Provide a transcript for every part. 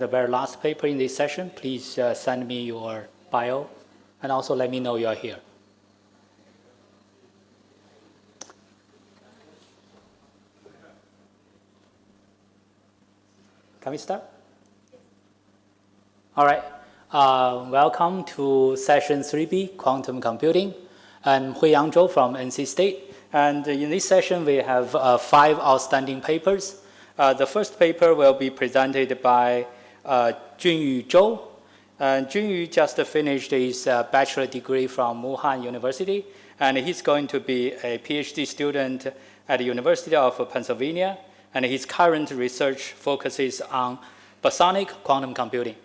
The very last paper in this session, please send me your bio and also let me know you are here. Can we start? All right. Welcome to session 3B, Quantum Computing. I'm Huiyang Zhou from NC State. And in this session, we have 5 outstanding papers. The first paper will be presented by Junyu Zhou. Junyu just finished his bachelor degree from Wuhan University, and he's going to be a PhD student at the University of Pennsylvania, and his current research focuses on Bosonic quantum computing.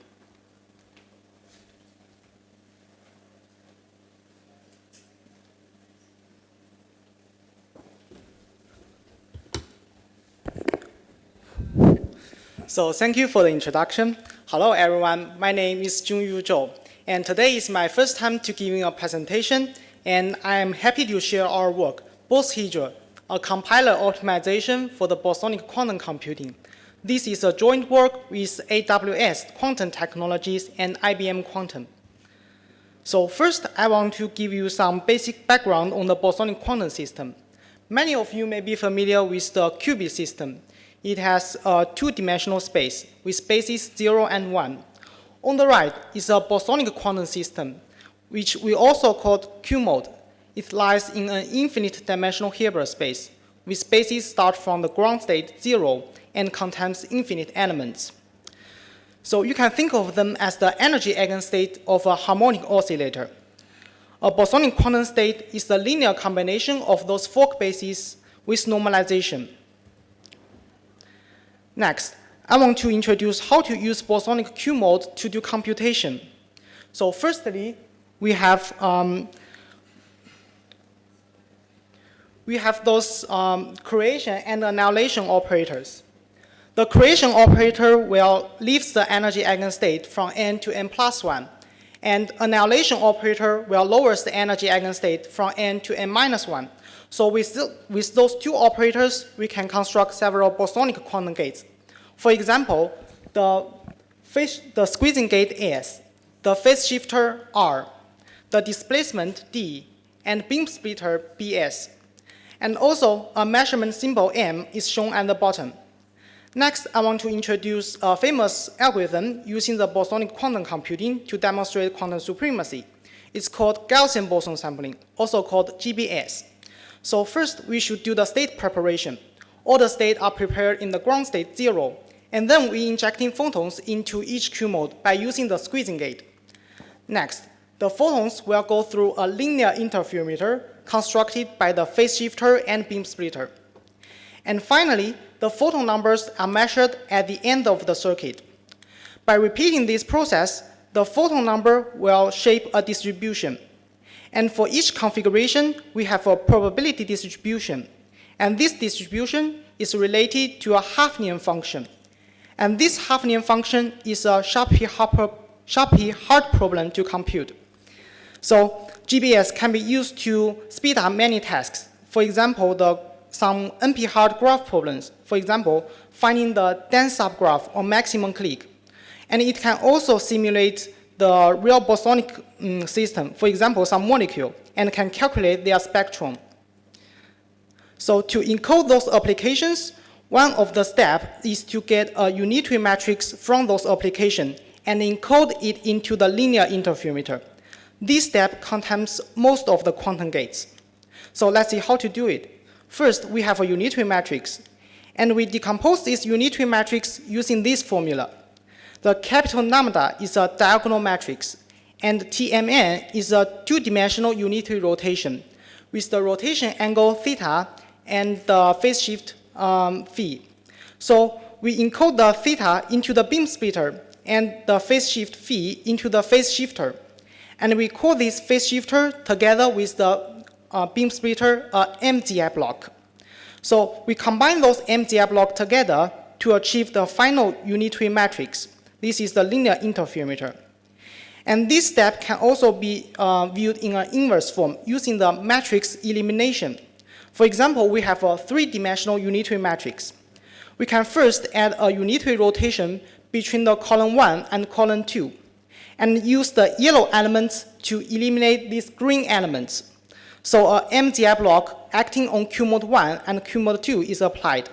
So thank you for the introduction. Hello everyone, my name is Junyu Zhou, and today is my first time to giving a presentation, and I am happy to share our work, Bosonic, a compiler optimization for the Bosonic quantum computing. This is a joint work with AWS Quantum Technologies and IBM Quantum. So first, I want to give you some basic background on the Bosonic quantum system. Many of you may be familiar with the qubit system. It has a 2-dimensional space with spaces 0 and 1. On the right is a Bosonic quantum system, which we also call Q-mode. It lies in an infinite dimensional Hilbert space, with spaces start from the ground state 0 and contains infinite elements. So you can think of them as the energy eigenstate of a harmonic oscillator. A Bosonic quantum state is the linear combination of those fork bases with normalization. Next, I want to introduce how to use Bosonic Q-mode to do computation. So firstly, we have those creation and annihilation operators. The creation operator will lift the energy eigenstate from n to n plus 1, and annihilation operator will lower the energy eigenstate from n to n minus 1. So with those 2 operators, we can construct several Bosonic quantum gates. For example, the squeezing gate S, the phase shifter R, the displacement D, and beam splitter BS. And also, a measurement symbol M is shown at the bottom. Next, I want to introduce a famous algorithm using the Bosonic quantum computing to demonstrate quantum supremacy. It's called Gaussian boson sampling, also called GBS. So first, we should do the state preparation. All the states are prepared in the ground state 0, and then we injecting photons into each Q-mode by using the squeezing gate. Next, the photons will go through a linear interferometer constructed by the phase shifter and beam splitter. And finally, the photon numbers are measured at the end of the circuit. By repeating this process, the photon number will shape a distribution. And for each configuration, we have a probability distribution. And this distribution is related to a Hafnian function. And this Hafnian function is a Sharpe-Hart problem to compute. So GBS can be used to speed up many tasks. For example, some NP-hard graph problems. For example, finding the dense subgraph or maximum clique. And it can also simulate the real bosonic system, for example, some molecule, and can calculate their spectrum. So to encode those applications, one of the steps is to get a unitary matrix from those applications and encode it into the linear interferometer. This step contains most of the quantum gates. So let's see how to do it. First, we have a unitary matrix, and we decompose this unitary matrix using this formula. The capital lambda is a diagonal matrix, and Tmn is a 2-dimensional unitary rotation with the rotation angle theta and the phase shift phi. So we encode the theta into the beam splitter and the phase shift phi into the phase shifter. And we call this phase shifter together with the beam splitter MZI block. So we combine those MZI blocks together to achieve the final unitary matrix. This is the linear interferometer. And this step can also be viewed in an inverse form using the matrix elimination. For example, we have a 3-dimensional unitary matrix. We can first add a unitary rotation between the column 1 and column 2, and use the yellow elements to eliminate these green elements. So a MZI block acting on Q mod 1 and Q mod 2 is applied.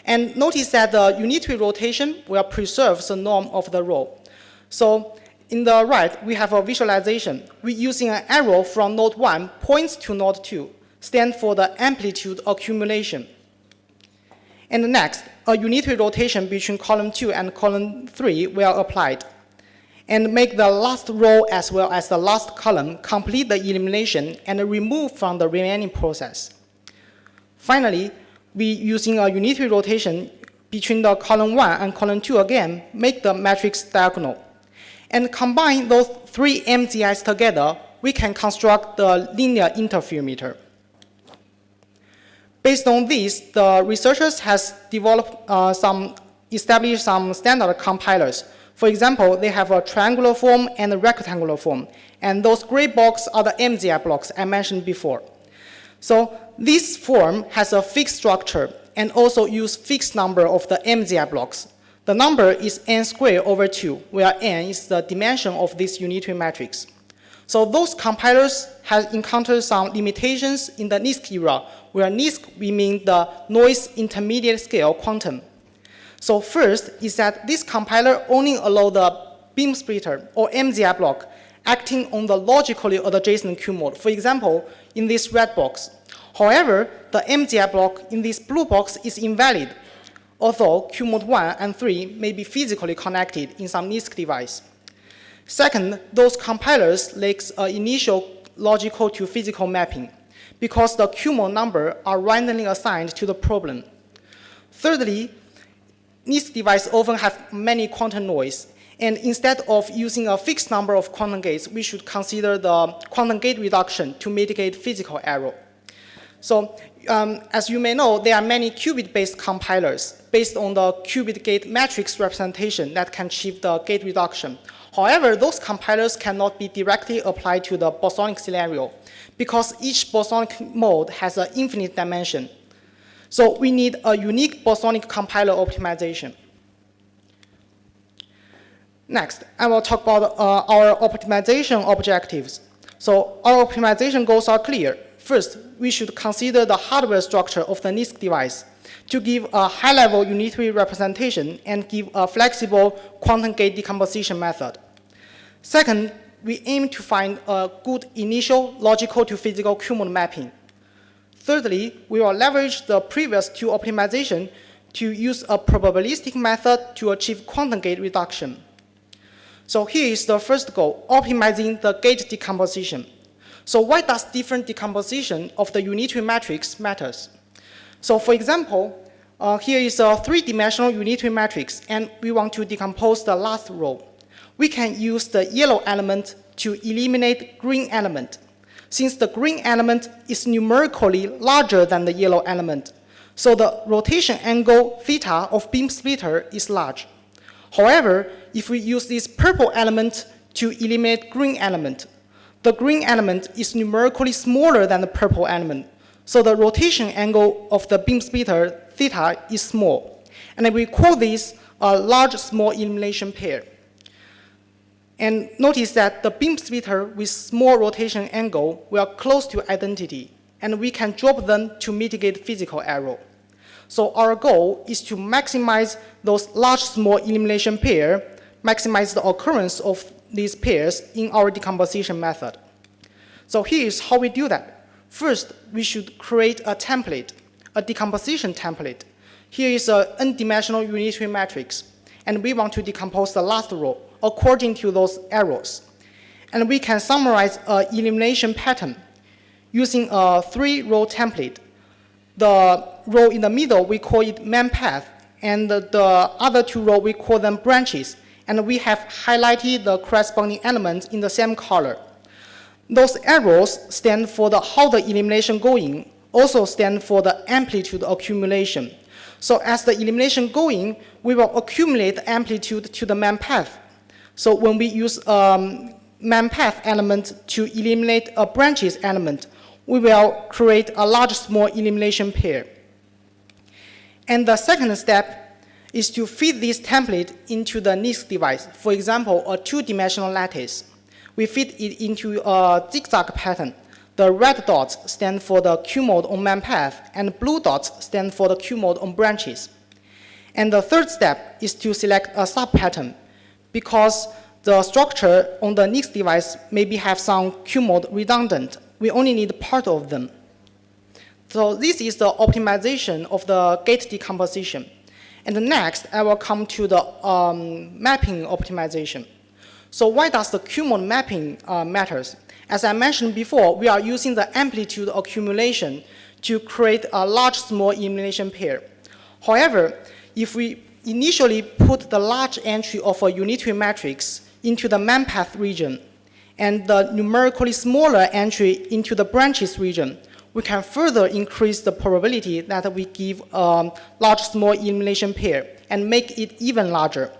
And notice that the unitary rotation will preserve the norm of the row. So in the right, we have a visualization. We're using an arrow from node 1 points to node 2, stand for the amplitude accumulation. And next, a unitary rotation between column 2 and column 3 will applied, and make the last row as well as the last column complete the elimination and remove from the remaining process. Finally, we using a unitary rotation between the column 1 and column 2 again, make the matrix diagonal. And combine those three MZIs together, we can construct the linear interferometer. Based on this, the researchers has developed established some standard compilers. For example, they have a triangular form and a rectangular form. And those gray blocks are the MZI blocks I mentioned before. So this form has a fixed structure and also use fixed number of the MZI blocks. The number is n squared over 2, where n is the dimension of this unitary matrix. So those compilers have encountered some limitations in the NISQ era, where NISQ we mean the noise intermediate scale quantum. So first is that this compiler only allows the beam splitter or MZI block acting on the logically adjacent Q mode. For example, in this red box. However, the MZI block in this blue box is invalid, although Q mode 1 and 3 may be physically connected in some NISQ device. Second, those compilers lack an initial logical to physical mapping because the Q mode number are randomly assigned to the problem. Thirdly, NISQ devices often have many quantum noise, and instead of using a fixed number of quantum gates, we should consider the quantum gate reduction to mitigate physical error. So, as you may know, there are many qubit-based compilers based on the qubit gate matrix representation that can achieve the gate reduction. However, those compilers cannot be directly applied to the bosonic scenario because each bosonic mode has an infinite dimension. So we need a unique bosonic compiler optimization. Next, I will talk about our optimization objectives. So our optimization goals are clear. First, we should consider the hardware structure of the NISQ device to give a high-level unitary representation and give a flexible quantum gate decomposition method. Second, we aim to find a good initial logical to physical Q mode mapping. Thirdly, we will leverage the previous two optimization to use a probabilistic method to achieve quantum gate reduction. So here is the first goal, optimizing the gate decomposition. So why does different decomposition of the unitary matrix matters? So for example, here is a three-dimensional unitary matrix, and we want to decompose the last row. We can use the yellow element to eliminate green element, since the green element is numerically larger than the yellow element. So the rotation angle theta of beam splitter is large. However, if we use this purple element to eliminate green element, the green element is numerically smaller than the purple element. So the rotation angle of the beam splitter theta is small. And we call this a large-small elimination pair. And notice that the beam splitter with small rotation angle will close to identity, and we can drop them to mitigate physical error. So our goal is to maximize those large-small elimination pair, maximize the occurrence of these pairs in our decomposition method. So here is how we do that. First, we should create a template, a decomposition template. Here is an n-dimensional unitary matrix, and we want to decompose the last row according to those arrows. And we can summarize an elimination pattern using a three-row template. The row in the middle, we call it main path, and the other two rows, we call them branches. And we have highlighted the corresponding elements in the same color. Those arrows stand for how the elimination going, also stand for the amplitude accumulation. So as the elimination going, we will accumulate amplitude to the main path. So when we use main path element to eliminate a branches element, we will create a large-small elimination pair. And the second step is to feed this template into the NISC device. For example, a two-dimensional lattice. We feed it into a zigzag pattern. The red dots stand for the Q mode on main path, and blue dots stand for the Q mode on branches. And the third step is to select a sub-pattern, because the structure on the NISC device maybe have some Q mode redundant. We only need part of them. So this is the optimization of the gate decomposition. And next, I will come to the mapping optimization. So why does the Q mode mapping matters? As I mentioned before, we are using the amplitude accumulation to create a large-small elimination pair. However, if we initially put the large entry of a unitary matrix into the main path region and the numerically smaller entry into the branches region, we can further increase the probability that we give a large-small elimination pair and make it even larger.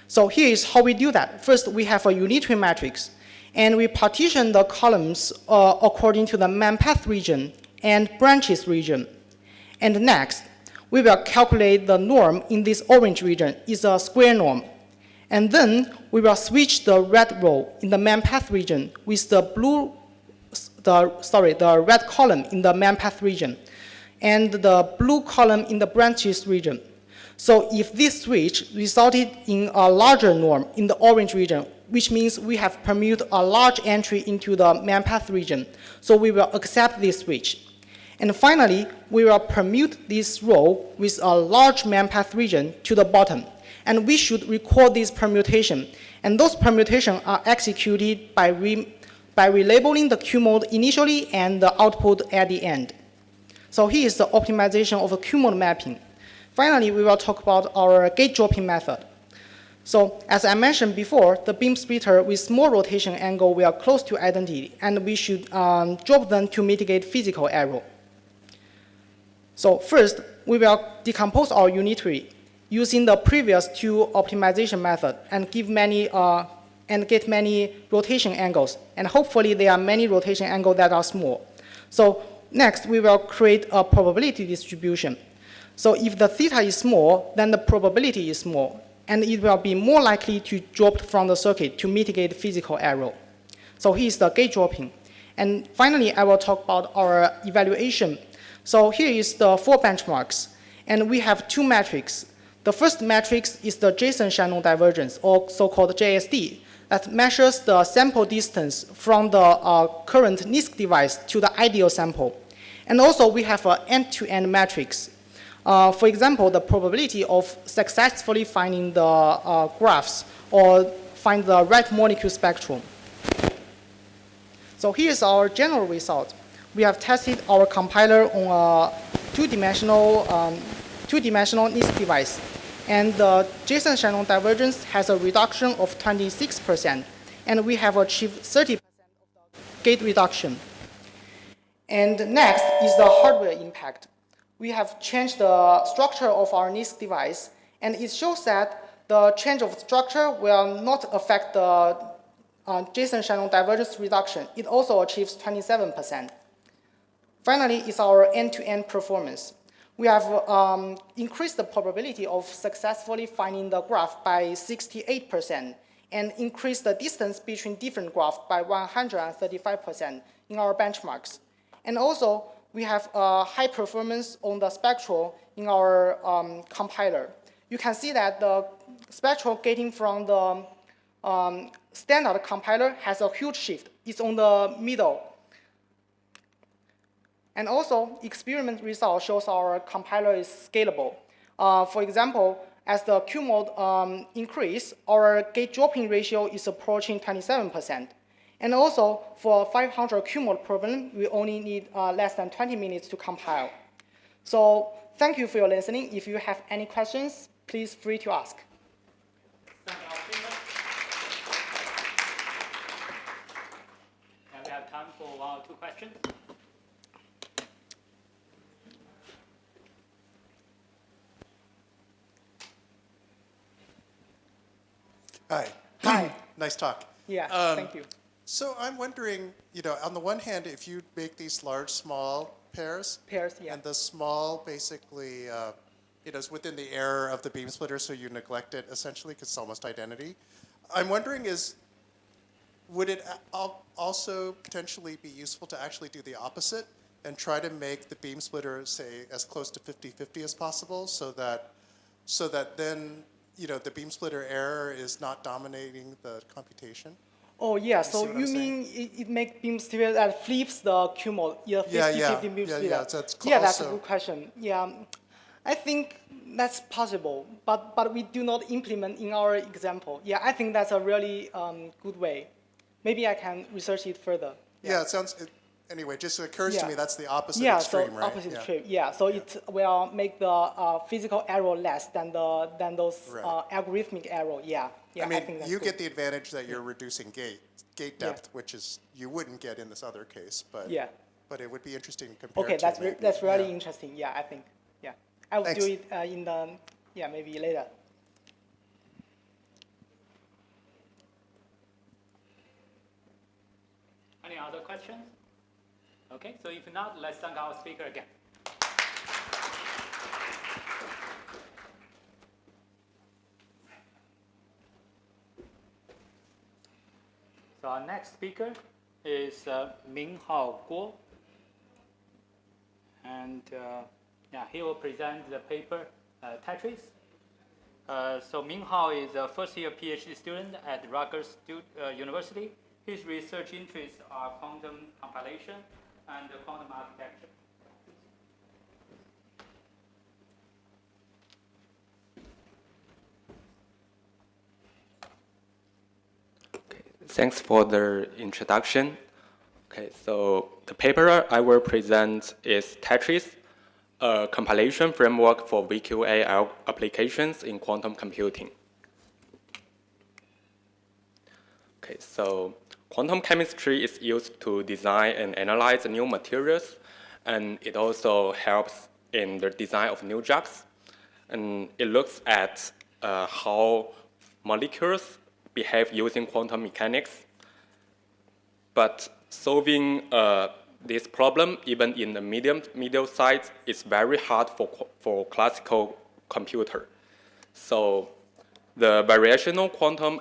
So here is how we do that. First, we have a unitary matrix, and we partition the columns according to the main path region and branches region. And next, we will calculate the norm in this orange region is a square norm. And then we will switch the red row in the main path region with the the red column in the main path region and the blue column in the branches region. So if this switch resulted in a larger norm in the orange region, which means we have permuted a large entry into the main path region, so we will accept this switch. And finally, we will permute this row with a large main path region to the bottom. And we should record this permutation. And those permutations are executed by relabeling the Q mode initially and the output at the end. So here is the optimization of a Q mode mapping. Finally, we will talk about our gate dropping method. So as I mentioned before, the beam splitter with small rotation angle will close to identity, and we should drop them to mitigate physical error. So first, we will decompose our unitary using the previous two optimization methods and get many rotation angles. And hopefully there are many rotation angles that are small. So next, we will create a probability distribution. So if the theta is small, then the probability is small, and it will be more likely to drop from the circuit to mitigate physical error. So here's the gate dropping. And finally, I will talk about our evaluation. So here is the 4 benchmarks, and we have 2 metrics. The first matrix is the Jason-Shannon divergence, or so-called JSD, that measures the sample distance from the current NISC device to the ideal sample. And also, we have an end-to-end matrix. For example, the probability of successfully finding the graphs or find the right molecule spectrum. So here's our general result. We have tested our compiler on a two-dimensional NISC device. And the Jason-Shannon divergence has a reduction of 26%. And we have achieved 30% of the gate reduction. And next is the hardware impact. We have changed the structure of our NISC device. And it shows that the change of structure will not affect the Jason-Shannon divergence reduction. It also achieves 27%. Finally, is our end-to-end performance. We have increased the probability of successfully finding the graph by 68% and increased the distance between different graphs by 135% in our benchmarks. And also, we have high performance on the spectral in our compiler. You can see that the spectral gating from the standard compiler has a huge shift. It's on the middle. And also, experiment result shows our compiler is scalable. For example, as the Q mode increase, our gate dropping ratio is approaching 27%. And also, for 500 Q mode problem, we only need less than 20 minutes to compile. So thank you for your listening. If you have any questions, please free to ask. And we have time for 1 or 2 questions. Hi. Hi. Nice talk. Yeah, thank you. So I'm wondering, on the one hand, if you make these large, small pairs, Pairs, yeah. and the small basically, is within the error of the beam splitter, so you neglect it essentially because it's almost identity. I'm wondering would it also potentially be useful to actually do the opposite and try to make the beam splitter, say, as close to 50-50 as possible, so that then the beam splitter error is not dominating the computation? Oh, yeah, You so see what I'm you saying? mean it makes beam splitter that flips the cumul, 50-50 beam splitter? Yeah, that's Yeah, that's a also- good question. Yeah, I think that's possible, but we do not implement in our example. Yeah, I think that's a really good way. Maybe I can research it further. Yeah, anyway, just occurs to Yeah. me that's the opposite Yeah, extreme, so right? opposite Yeah. extreme. Yeah, so it will make the physical error less than those Right. algorithmic error. Yeah, yeah. I mean, think that's you good. get the advantage that you're reducing gate Yeah. depth, which is you wouldn't get in this other case, but Yeah. but it would be interesting to compare. Okay, to maybe. that's really Yeah. interesting. Yeah, I think. Yeah, I will Thanks. do it in the maybe later. Any other questions? Okay, so if not, let's thank our speaker again. So our next speaker is Minghao Guo. And he will present the paper Tetris. So Minghao is a first-year PhD student at Rutgers University. His research interests are quantum compilation and quantum architecture. Thanks for the introduction. Okay, so the paper I will present is Tetris, a compilation framework for VQA applications in quantum computing. Okay, so quantum chemistry is used to design and analyze new materials, and it also helps in the design of new drugs. And it looks at how molecules behave using quantum mechanics. But solving this problem, even in the medium size, is very hard for classical computer. So the variational quantum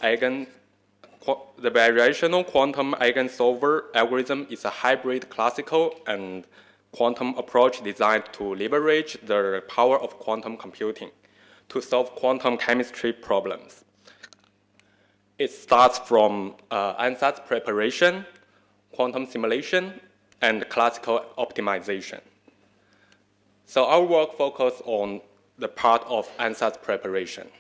eigensolver algorithm is a hybrid classical and quantum approach designed to leverage the power of quantum computing to solve quantum chemistry problems. It starts from ansatz preparation, quantum simulation, and classical optimization. So our work focuses on the part of ansatz preparation.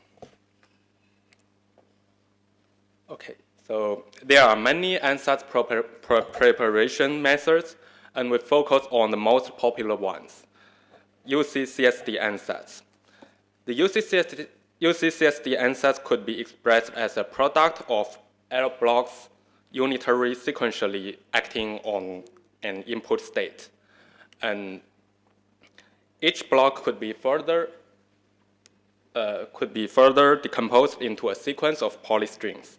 Okay, so there are many ansatz preparation methods, and we focus on the most popular ones, UC-CSD ansatz. The UC-CSD ansatz could be expressed as a product of error blocks unitary sequentially acting on an input state. And each block could be further decomposed into a sequence of polystrings.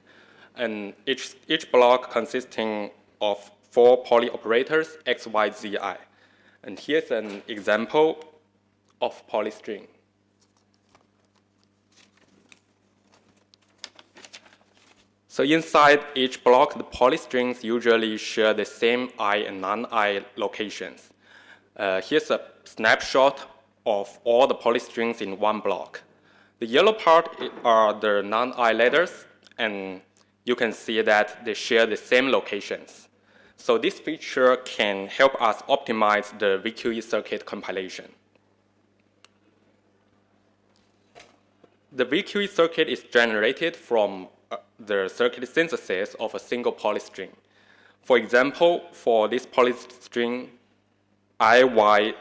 And each block consisting of 4 poly operators, x, y, z, I. And here's an example of polystring. So inside each block, the polystrings usually share the same I and non-I locations. Here's a snapshot of all the polystrings in one block. The yellow part are the non-I letters, and you can see that they share the same locations. So this feature can help us optimize the VQE circuit compilation. The VQE circuit is generated from the circuit synthesis of a single polystring. For example, for this polystring IYZXZ,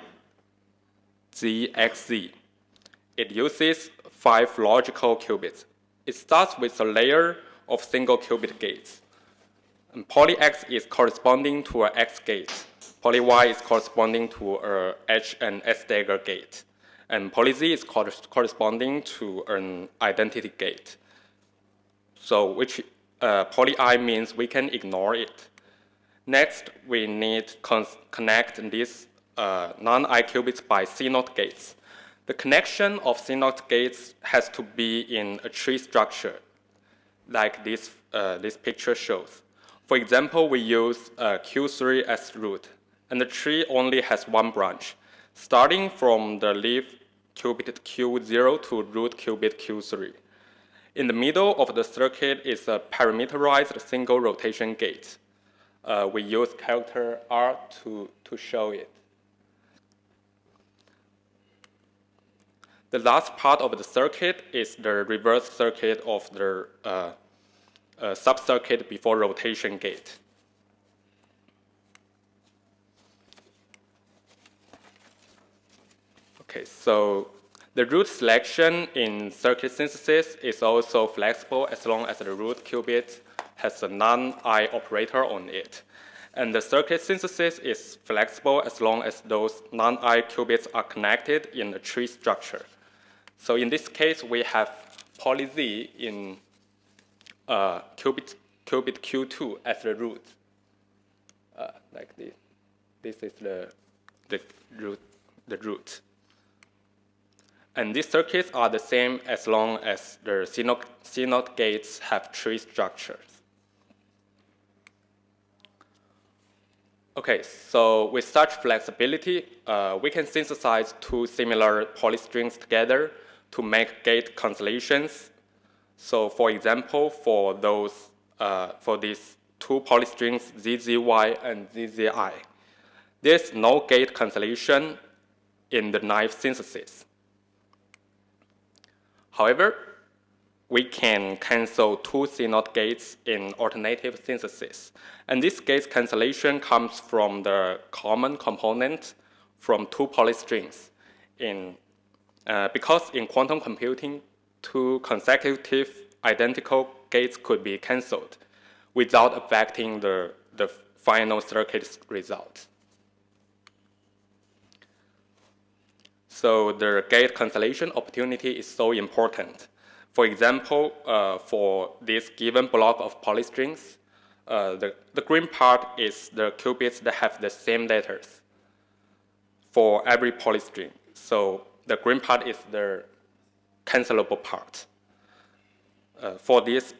it uses 5 logical qubits. It starts with a layer of single qubit gates. And poly X is corresponding to an X gate. Poly Y is corresponding to a H and S dagger gate. And poly Z is corresponding to an identity gate. So which poly I means we can ignore it. Next, we need to connect these non-I qubits by C0 gates. The connection of CNOT gates has to be in a tree structure, like this picture shows. For example, we use Q3 as root, and the tree only has one branch, starting from the leaf qubit Q0 to root qubit Q3. In the middle of the circuit is a parameterized single rotation gate. We use character R to show it. The last part of the circuit is the reverse circuit of the sub-circuit before rotation gate. Okay, so the root selection in circuit synthesis is also flexible as long as the root qubit has a non-I operator on it. And the circuit synthesis is flexible as long as those non-I qubits are connected in a tree structure. So in this case, we have poly Z in qubit Q2 as the root, like this. This is the root. And these circuits are the same as long as the CNOT gates have tree structures. Okay, so with such flexibility, we can synthesize two similar polystrings together to make gate constellations. So for example, for these two polystrings ZZY and ZZI, there's no gate constellation in the knife synthesis. However, we can cancel two CNOT gates in alternative synthesis. And this gate cancellation comes from the common component from two polystrings. Because in quantum computing, two consecutive identical gates could be canceled without affecting the final circuit result. So the gate cancellation opportunity is so important. For example, for this given block of polystrings, the green part is the qubits that have the same letters for every polystring. So the green part is the cancelable part. For these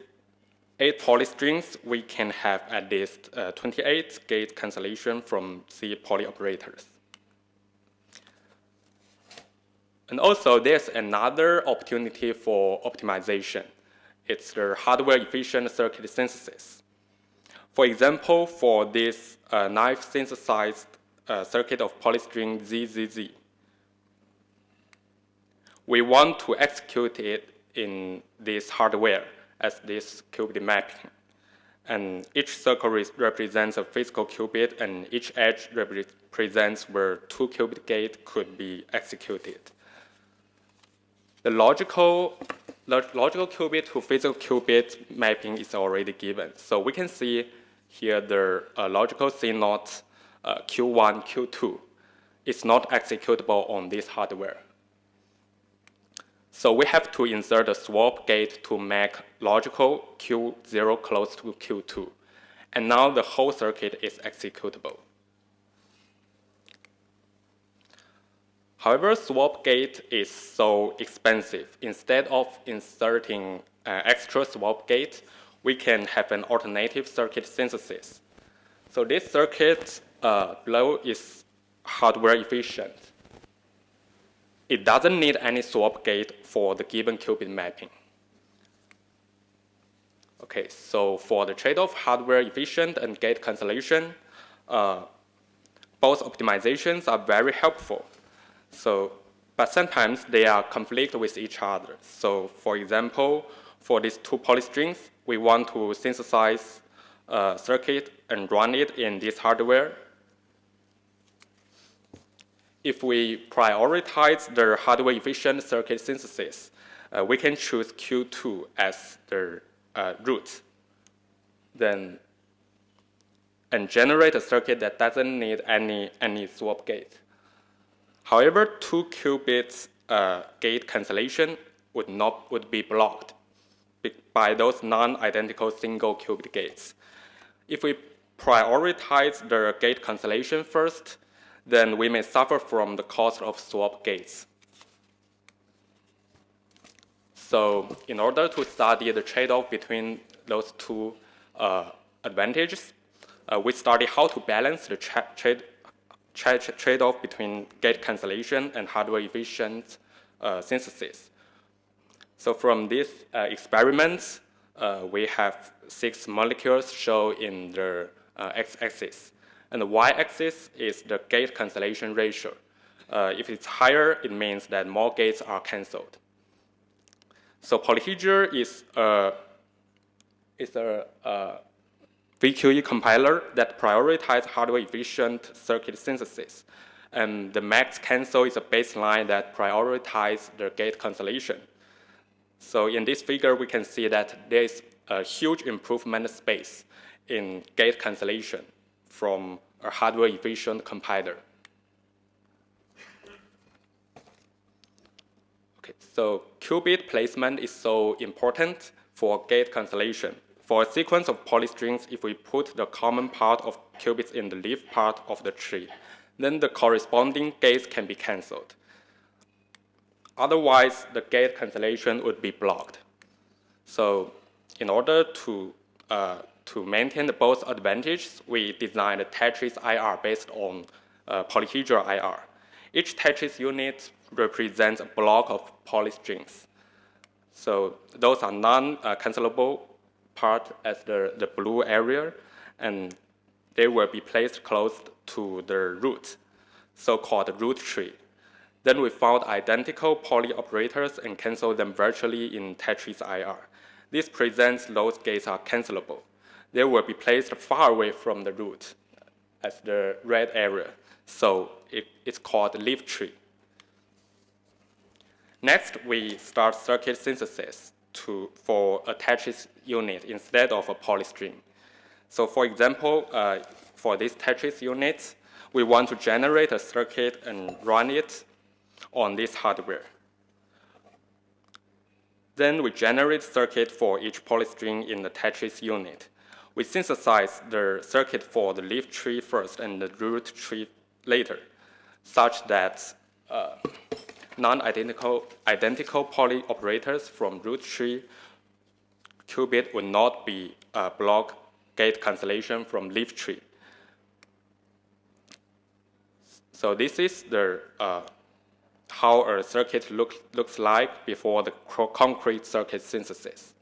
8 polystrings, we can have at least 28 gate cancellation from C poly operators. And also, there's another opportunity for optimization. It's the hardware-efficient circuit synthesis. For example, for this knife-synthesized circuit of polystring ZZZ, we want to execute it in this hardware as this qubit mapping. And each circle represents a physical qubit, and each edge represents where 2 qubit gate could be executed. The logical qubit to physical qubit mapping is already given. So we can see here the logical CNOT Q1, Q2 is not executable on this hardware. So we have to insert a swap gate to make logical Q0 close to Q2. And now the whole circuit is executable. However, swap gate is so expensive. Instead of inserting extra swap gate, we can have an alternative circuit synthesis. So this circuit below is hardware efficient. It doesn't need any swap gate for the given qubit mapping. Okay, so for the trade-off hardware efficient and gate cancellation, both optimizations are very helpful. But sometimes they are conflict with each other. So for example, for these 2 polystrings, we want to synthesize a circuit and run it in this hardware. If we prioritize the hardware-efficient circuit synthesis, we can choose Q2 as the root, and generate a circuit that doesn't need any swap gate. However, 2 qubits gate cancellation would be blocked by those non-identical single qubit gates. If we prioritize the gate cancellation first, then we may suffer from the cost of swap gates. So in order to study the trade-off between those two advantages, we study how to balance the trade-off between gate cancellation and hardware-efficient synthesis. So from these experiments, we have 6 molecules shown in the x-axis. And the y-axis is the gate cancellation ratio. If it's higher, it means that more gates are canceled. So polyhedra is a VQE compiler that prioritizes hardware-efficient circuit synthesis. And the max cancel is a baseline that prioritizes the gate cancellation. So in this figure, we can see that there is a huge improvement space in gate cancellation from a hardware-efficient compiler. Okay, so qubit placement is so important for gate cancellation. For a sequence of polystrings, if we put the common part of qubits in the leaf part of the tree, then the corresponding gates can be canceled. Otherwise, the gate cancellation would be blocked. So in order to maintain both advantages, we designed a Tetris IR based on polyhedral IR. Each Tetris unit represents a block of polystrings. So those are non-cancelable part as the blue area, and they will be placed close to the root, so-called root tree. Then we found identical poly operators and canceled them virtually in Tetris IR. This presents those gates are cancelable. They will be placed far away from the root as the red area. So it's called leaf tree. Next, we start circuit synthesis for a Tetris unit instead of a polystring. So for example, for this Tetris unit, we want to generate a circuit and run it on this hardware. Then we generate circuit for each polystring in the Tetris unit. We synthesize the circuit for the leaf tree first and the root tree later, such that identical poly operators from root tree qubit will not be block gate cancellation from leaf tree. So this is the how a circuit looks like before the concrete circuit synthesis.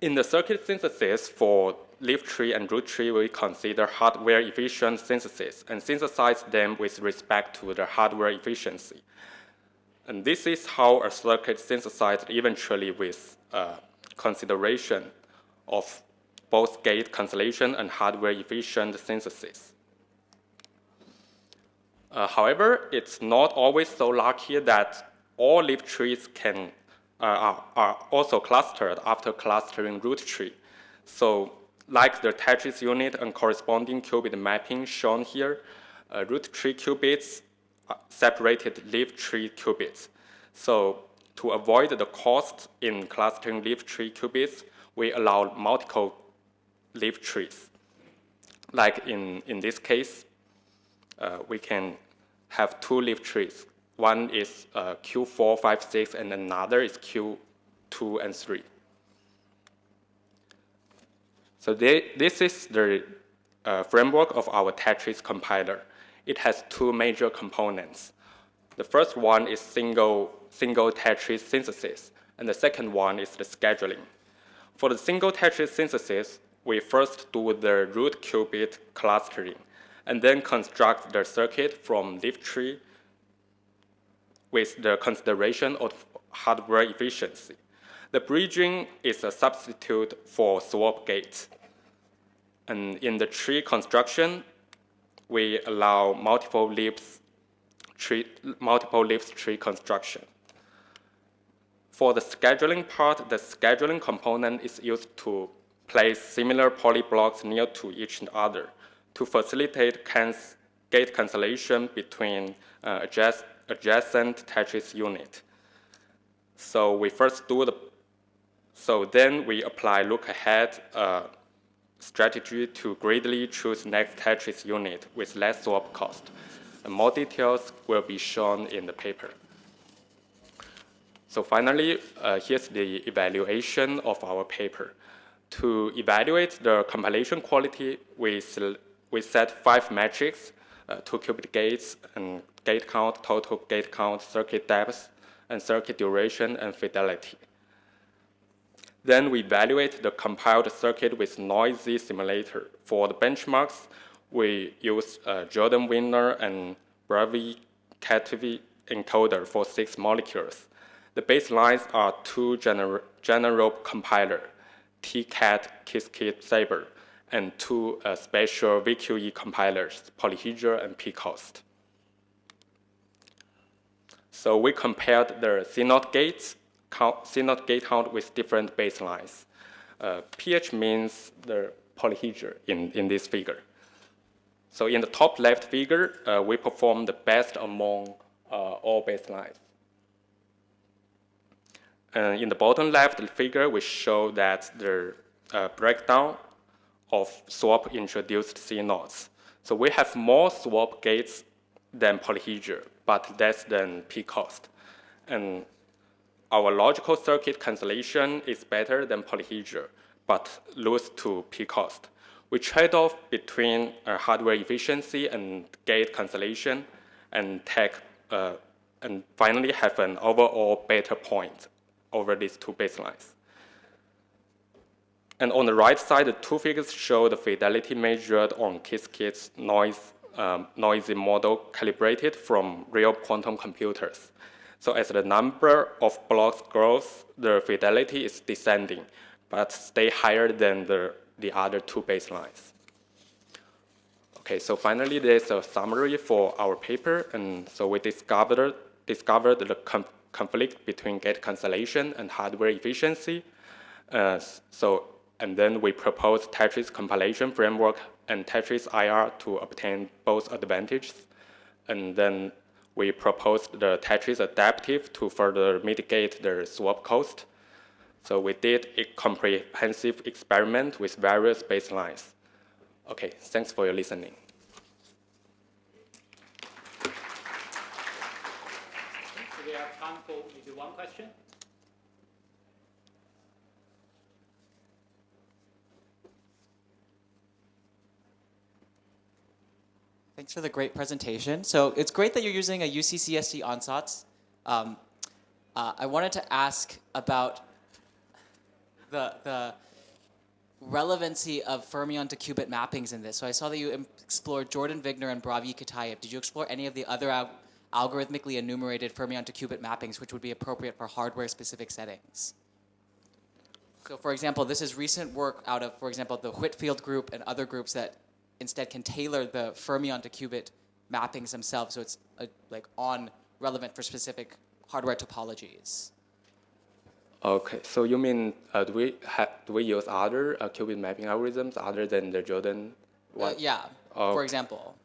In the circuit synthesis for leaf tree and root tree, we consider hardware efficient synthesis and synthesize them with respect to the hardware efficiency. And this is how a circuit synthesized eventually with consideration of both gate cancellation and hardware efficient synthesis. However, it's not always so lucky that all leaf trees are also clustered after clustering root tree. So like the Tetris unit and corresponding qubit mapping shown here, root tree qubits separated leaf tree qubits. So to avoid the cost in clustering leaf tree qubits, we allowed multiple leaf trees. Like in this case, we can have 2 leaf trees. One is Q4, 5, 6, and another is Q2 and 3. So this is the framework of our Tetris compiler. It has 2 major components. The first one is single Tetris synthesis, and the second one is the scheduling. For the single Tetris synthesis, we first do the root qubit clustering, and then construct the circuit from leaf tree with the consideration of hardware efficiency. The bridging is a substitute for swap gates. And in the tree construction, we allow multiple leaves tree construction. For the scheduling part, the scheduling component is used to place similar poly blocks near to each other to facilitate gate cancellation between adjacent Tetris unit. So we first then we apply look-ahead strategy to greedily choose next Tetris unit with less swap cost. And more details will be shown in the paper. So finally, here's the evaluation of our paper. To evaluate the compilation quality, we set 5 metrics, 2-qubit gates, and gate count, total gate count, circuit depth, and circuit duration and fidelity. Then we evaluate the compiled circuit with noisy simulator. For the benchmarks, we use Jordan-Wiener and Brevy-Cativy encoder for 6 molecules. The baselines are 2 general compiler, TCAT, Qiskit, Saber, and 2 special VQE compilers, Polyhedra and PCOST. So we compared the CNOT gate count with different baselines. PH means the polyhedra in this figure. So in the top left figure, we perform the best among all baselines. In the bottom left figure, we show that the breakdown of swap-introduced CNOTs. So we have more swap gates than polyhedra, but less than PCOST. And our logical circuit cancellation is better than polyhedra, but lose to PCOST. We trade off between hardware efficiency and gate cancellation, and finally have an overall better point over these 2 baselines. And on the right side, the 2 figures show the fidelity measured on Qiskit's noisy model calibrated from real quantum computers. So as the number of blocks grows, the fidelity is descending, but stay higher than the other 2 baselines. Okay, so finally, there's a summary for our paper. And so we discovered the conflict between gate cancellation and hardware efficiency. And then we proposed Tetris compilation framework and Tetris IR to obtain both advantages. And then we proposed the Tetris adaptive to further mitigate the swap cost. So we did a comprehensive experiment with various baselines. Okay, thanks for your listening. So we have time for maybe one question. Thanks for the great presentation. So it's great that you're using a UCCSD ansatz. I wanted to ask about the relevancy of fermion to qubit mappings in this. So I saw that you explored Jordan-Wigner and Brevy-Kitaev. Did you explore any of the other algorithmically enumerated fermion to qubit mappings which would be appropriate for hardware-specific settings? So for example, this is recent work out of, for example, the Whitfield group and other groups that instead can tailor the fermion to qubit mappings themselves, so it's relevant for specific hardware topologies. Okay, so you mean do we use other qubit mapping algorithms other than the Jordan one? Yeah, for example.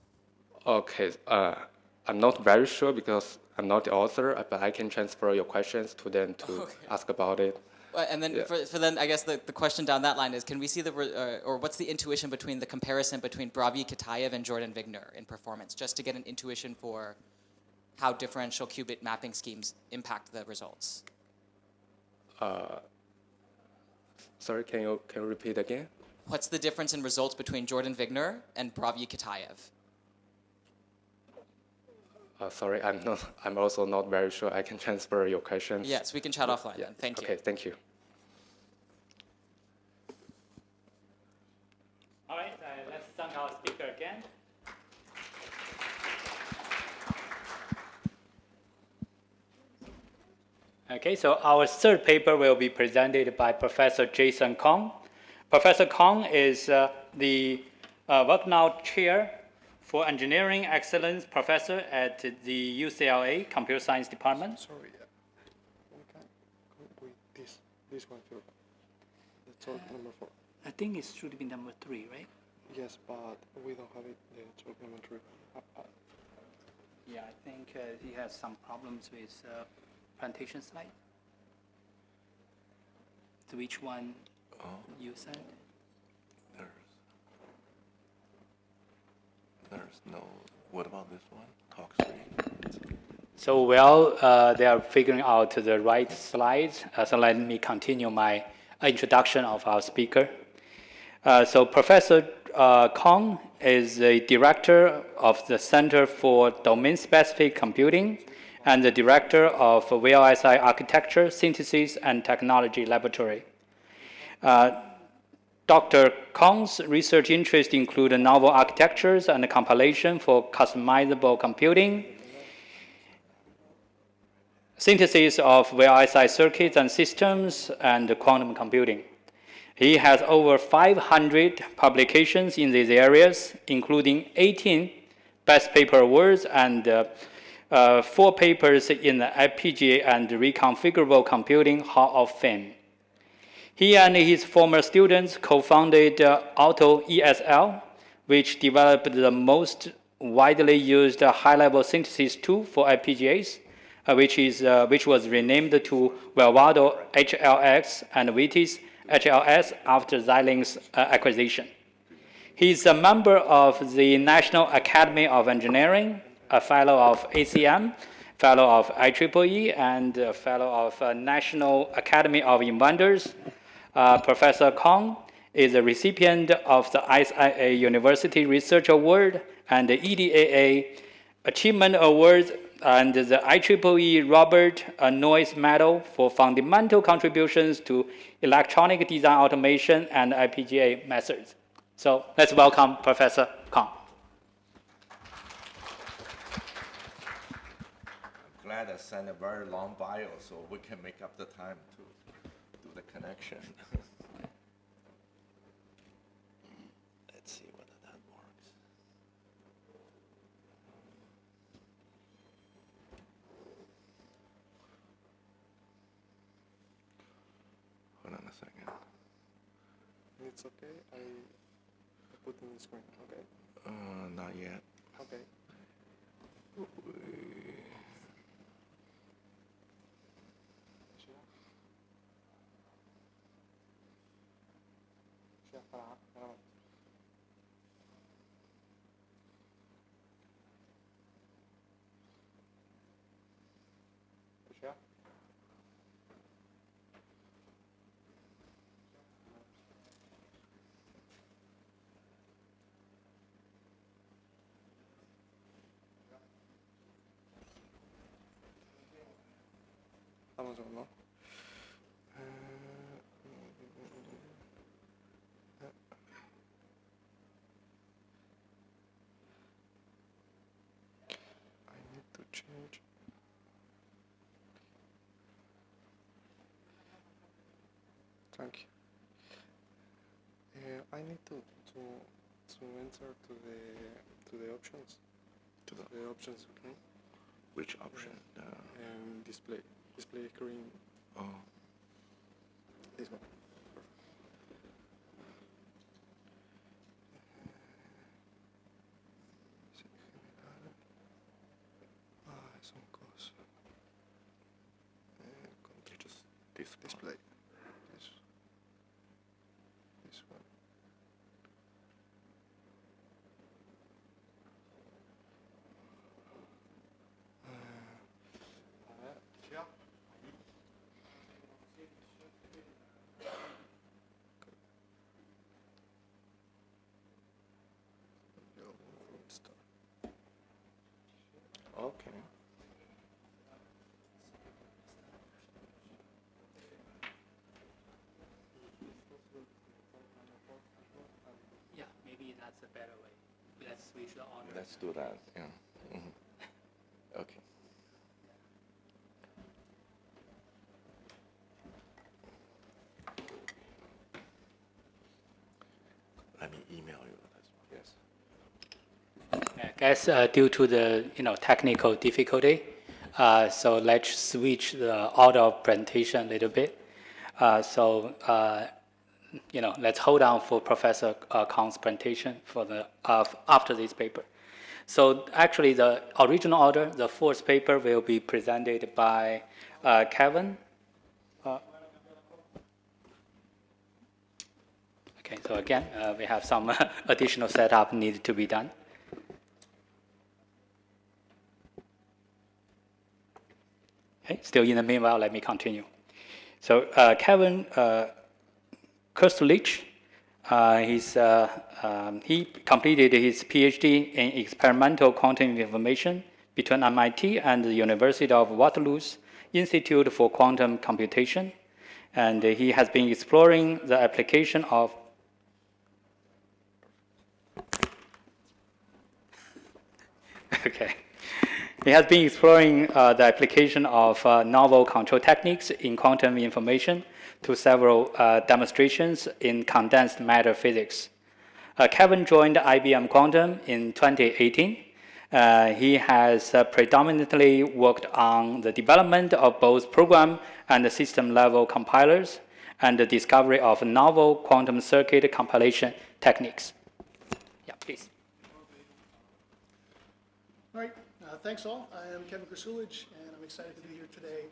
Okay, I'm not very sure because I'm not the author, but I can transfer your questions to them to ask about it. And then, for then, I guess the question down that line is, can we see or what's the intuition between the comparison between Brevy-Kitaev and Jordan-Wigner in performance, just to get an intuition for how differential qubit mapping schemes impact the results? Sorry, can you repeat again? What's the difference in results between Jordan-Wigner and Brevy-Kitaev? Sorry, I'm also not very sure. I can transfer your questions. Yes, we can chat offline then. Thank you. Okay, thank you. All right, let's thank our speaker again. Okay, so our third paper will be presented by Professor Jason Cong. Professor Cong is the Wagner Chair for Engineering Excellence Professor at the UCLA Computer Science Department. Sorry, we can go with this one first. The talk number 4. I think it should be number 3, right? Yes, but we don't have it. The talk number 3. Yeah, I think he has some problems with presentation slide. So which one you said? There's no. What about this one? Talk 3. So while they are figuring out the right slides, so let me continue my introduction of our speaker. So Professor Cong is the director of the Center for Domain-Specific Computing and the director of VLSI Architecture, Synthesis, and Technology Laboratory. Dr. Cong's research interests include novel architectures and compilation for customizable computing, synthesis of VLSI circuits and systems, and quantum computing. He has over 500 publications in these areas, including 18 Best Paper Awards and 4 papers in the FPGA and Reconfigurable Computing Hall of Fame. He and his former students co-founded AutoESL, which developed the most widely used high-level synthesis tool for FPGAs, which was renamed to Velvado HLX and Vitis HLS after Xilinx acquisition. He is a member of the National Academy of Engineering, a fellow of ACM, fellow of IEEE, and a fellow of National Academy of Inventors. Professor Cong is a recipient of the ISCA University Research Award and the EDAA Achievement Award and the IEEE Robert Noyce Medal for fundamental contributions to electronic design automation and FPGA methods. So let's welcome Professor Cong. I'm glad I sent a very long bio so we can make up the time to do the connection. Let's see whether that works. Hold on a second. It's okay. I put in the screen. Okay. Not yet. Okay. no? I need to change. Thank you. I need to enter to the options. To the options, okay? Which option? Display screen. Oh. This one. Son cosas. Just display. This one. Okay. Yeah, maybe that's a better way. Let's switch the order. Let's do that. Yeah. Mm-hmm. Okay. Let me email you this one. Yes. I guess due to the technical difficulty, so let's switch the order of presentation a little bit. Let's hold on for Professor Cong's presentation for the after this paper. So actually, the original order, the fourth paper, will be presented by Kevin. Okay, so again, we have some additional setup needed to be done. still in the meanwhile, let me continue. So Kevin Krsulich, he completed his PhD in experimental quantum information between MIT and the University of Waterloo's Institute for Quantum Computation. And he has been exploring the application of He has been exploring the application of novel control techniques in quantum information to several demonstrations in condensed matter physics. Kevin joined IBM Quantum in 2018. He has predominantly worked on the development of both program and system-level compilers and the discovery of novel quantum circuit compilation techniques. Yeah, please. All right, thanks all. I am Kevin Krsulich, and I'm excited to be here today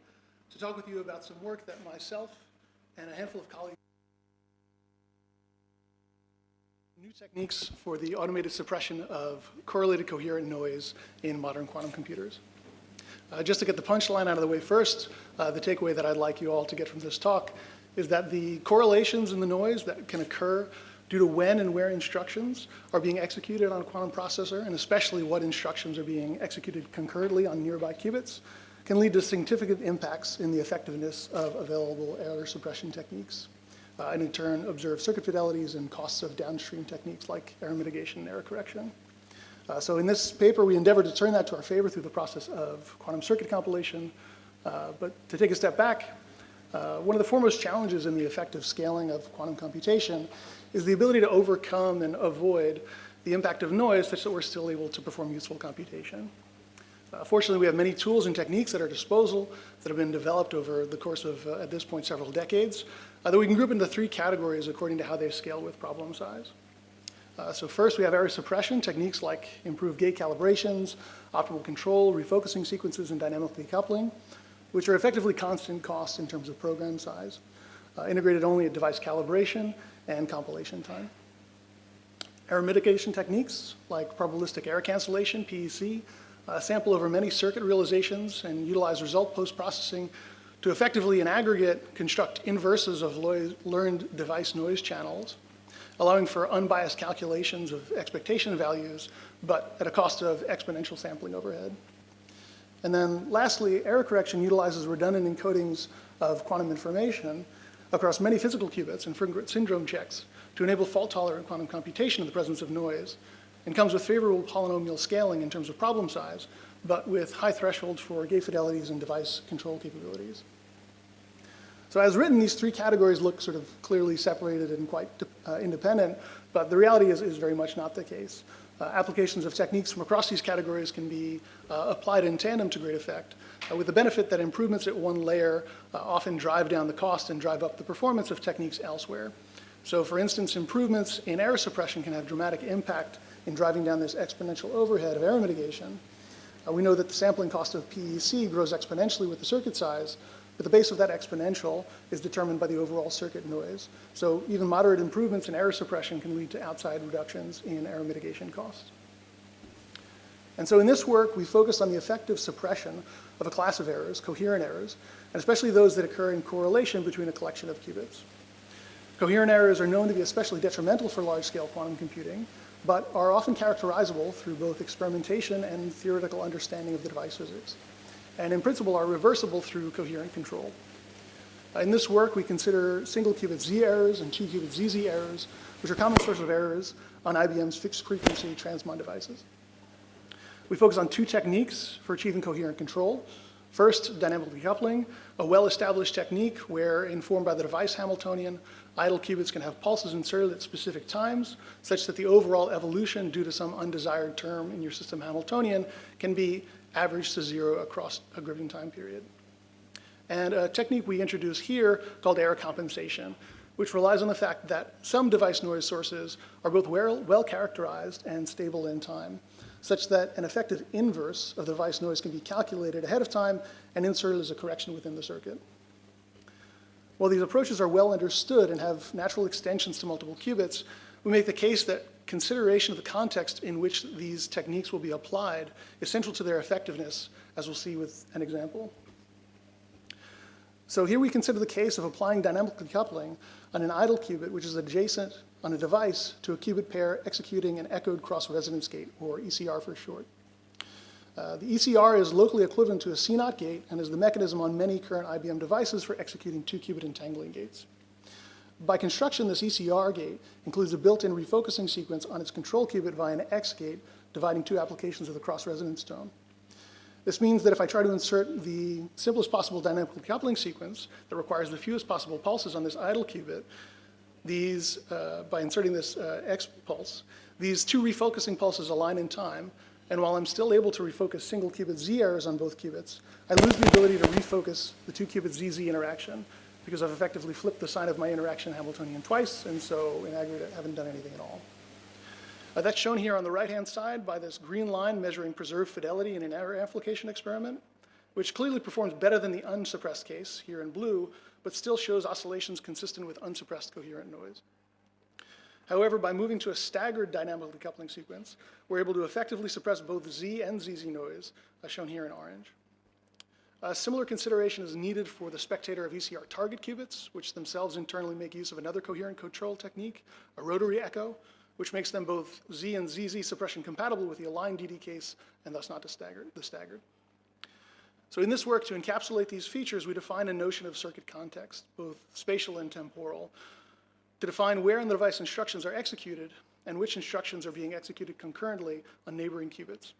to talk with you about some work that myself and a handful of colleagues new techniques for the automated suppression of correlated coherent noise in modern quantum computers. Just to get the punchline out of the way first, the takeaway that I'd like you all to get from this talk is that the correlations in the noise that can occur due to when and where instructions are being executed on a quantum processor, and especially what instructions are being executed concurrently on nearby qubits, can lead to significant impacts in the effectiveness of available error suppression techniques, and in turn observe circuit fidelities and costs of downstream techniques like error mitigation and error correction. So in this paper, we endeavored to turn that to our favor through the process of quantum circuit compilation. But to take a step back, one of the foremost challenges in the effective scaling of quantum computation is the ability to overcome and avoid the impact of noise such that we're still able to perform useful computation. Fortunately, we have many tools and techniques at our disposal that have been developed over the course of, at this point, several decades, that we can group into three categories according to how they scale with problem size. So first, we have error suppression, techniques like improved gate calibrations, optimal control, refocusing sequences, and dynamic decoupling, which are effectively constant costs in terms of program size, integrated only at device calibration and compilation time. Error mitigation techniques like probabilistic error cancellation, PEC, sample over many circuit realizations and utilize result post-processing to effectively, in aggregate, construct inverses of learned device noise channels, allowing for unbiased calculations of expectation values, but at a cost of exponential sampling overhead. And then lastly, error correction utilizes redundant encodings of quantum information across many physical qubits and fingerprint syndrome checks to enable fault-tolerant quantum computation in the presence of noise, and comes with favorable polynomial scaling in terms of problem size, but with high thresholds for gate fidelities and device control capabilities. So as written, these three categories look sort of clearly separated and quite independent, but the reality is very much not the case. Applications of techniques from across these categories can be applied in tandem to great effect, with the benefit that improvements at one layer often drive down the cost and drive up the performance of techniques elsewhere. So for instance, improvements in error suppression can have dramatic impact in driving down this exponential overhead of error mitigation. We know that the sampling cost of PEC grows exponentially with the circuit size, but the base of that exponential is determined by the overall circuit noise. So even moderate improvements in error suppression can lead to outside reductions in error mitigation costs. And so in this work, we focused on the effective suppression of a class of errors, coherent errors, and especially those that occur in correlation between a collection of qubits. Coherent errors are known to be especially detrimental for large-scale quantum computing, but are often characterizable through both experimentation and theoretical understanding of the device physics, and in principle are reversible through coherent control. In this work, we consider single qubit Z errors and two qubit ZZ errors, which are common sources of errors on IBM's fixed frequency transmon devices. We focus on two techniques for achieving coherent control. First, dynamic decoupling, a well-established technique where, informed by the device Hamiltonian, idle qubits can have pulses inserted at specific times, such that the overall evolution due to some undesired term in your system Hamiltonian can be averaged to zero across a given time period. And a technique we introduce here called error compensation, which relies on the fact that some device noise sources are both well characterized and stable in time, such that an effective inverse of the device noise can be calculated ahead of time and inserted as a correction within the circuit. While these approaches are well understood and have natural extensions to multiple qubits, we make the case that consideration of the context in which these techniques will be applied is central to their effectiveness, as we'll see with an example. So here we consider the case of applying dynamic decoupling on an idle qubit, which is adjacent on a device to a qubit pair executing an echoed cross-resonance gate, or ECR for short. The ECR is locally equivalent to a CNOT gate and is the mechanism on many current IBM devices for executing 2-qubit entangling gates. By construction, this ECR gate includes a built-in refocusing sequence on its control qubit via an X gate, dividing 2 applications of the cross-resonance tone. This means that if I try to insert the simplest possible dynamic decoupling sequence that requires the fewest possible pulses on this idle qubit, by inserting this X pulse, these 2 refocusing pulses align in time, and while I'm still able to refocus single qubit Z errors on both qubits, I lose the ability to refocus the 2-qubit ZZ interaction because I've effectively flipped the sign of my interaction Hamiltonian twice, and so in aggregate I haven't done anything at all. That's shown here on the right-hand side by this green line measuring preserved fidelity in an error amplification experiment, which clearly performs better than the unsuppressed case here in blue, but still shows oscillations consistent with unsuppressed coherent noise. However, by moving to a staggered dynamic decoupling sequence, we're able to effectively suppress both Z and ZZ noise, as shown here in orange. A similar consideration is needed for the spectator of ECR target qubits, which themselves internally make use of another coherent control technique, a rotary echo, which makes them both Z and ZZ suppression compatible with the aligned DD case, and thus not the staggered. So in this work, to encapsulate these features, we define a notion of circuit context, both spatial and temporal, to define where in the device instructions are executed and which instructions are being executed concurrently on neighboring qubits,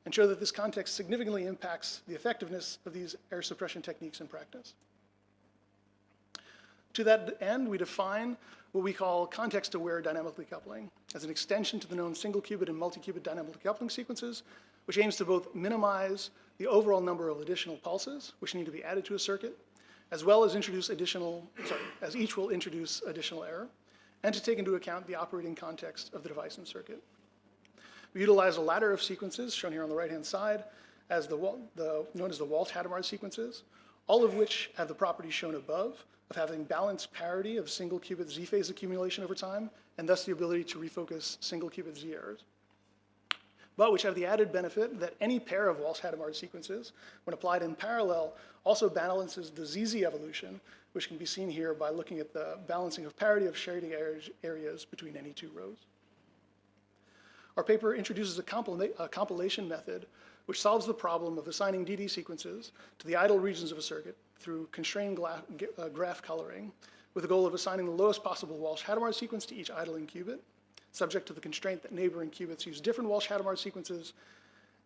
and show that this context significantly impacts the effectiveness of these error suppression techniques in practice. To that end, we define what we call context-aware dynamic decoupling as an extension to the known single-qubit and multi-qubit dynamic decoupling sequences, which aims to both minimize the overall number of additional pulses which need to be added to a circuit, as well as as each will introduce additional error, and to take into account the operating context of the device and circuit. We utilize a ladder of sequences, shown here on the right-hand side, as known as the Walsh-Hadamard sequences, all of which have the properties shown above of having balanced parity of single-qubit Z-phase accumulation over time, and thus the ability to refocus single-qubit Z errors, but which have the added benefit that any pair of Walsh-Hadamard sequences, when applied in parallel, also balances the ZZ evolution, which can be seen here by looking at the balancing of parity of shading areas between any 2 rows. Our paper introduces a compilation method which solves the problem of assigning DD sequences to the idle regions of a circuit through constrained graph coloring, with the goal of assigning the lowest possible Walsh-Hadamard sequence to each idling qubit, subject to the constraint that neighboring qubits use different Walsh-Hadamard sequences,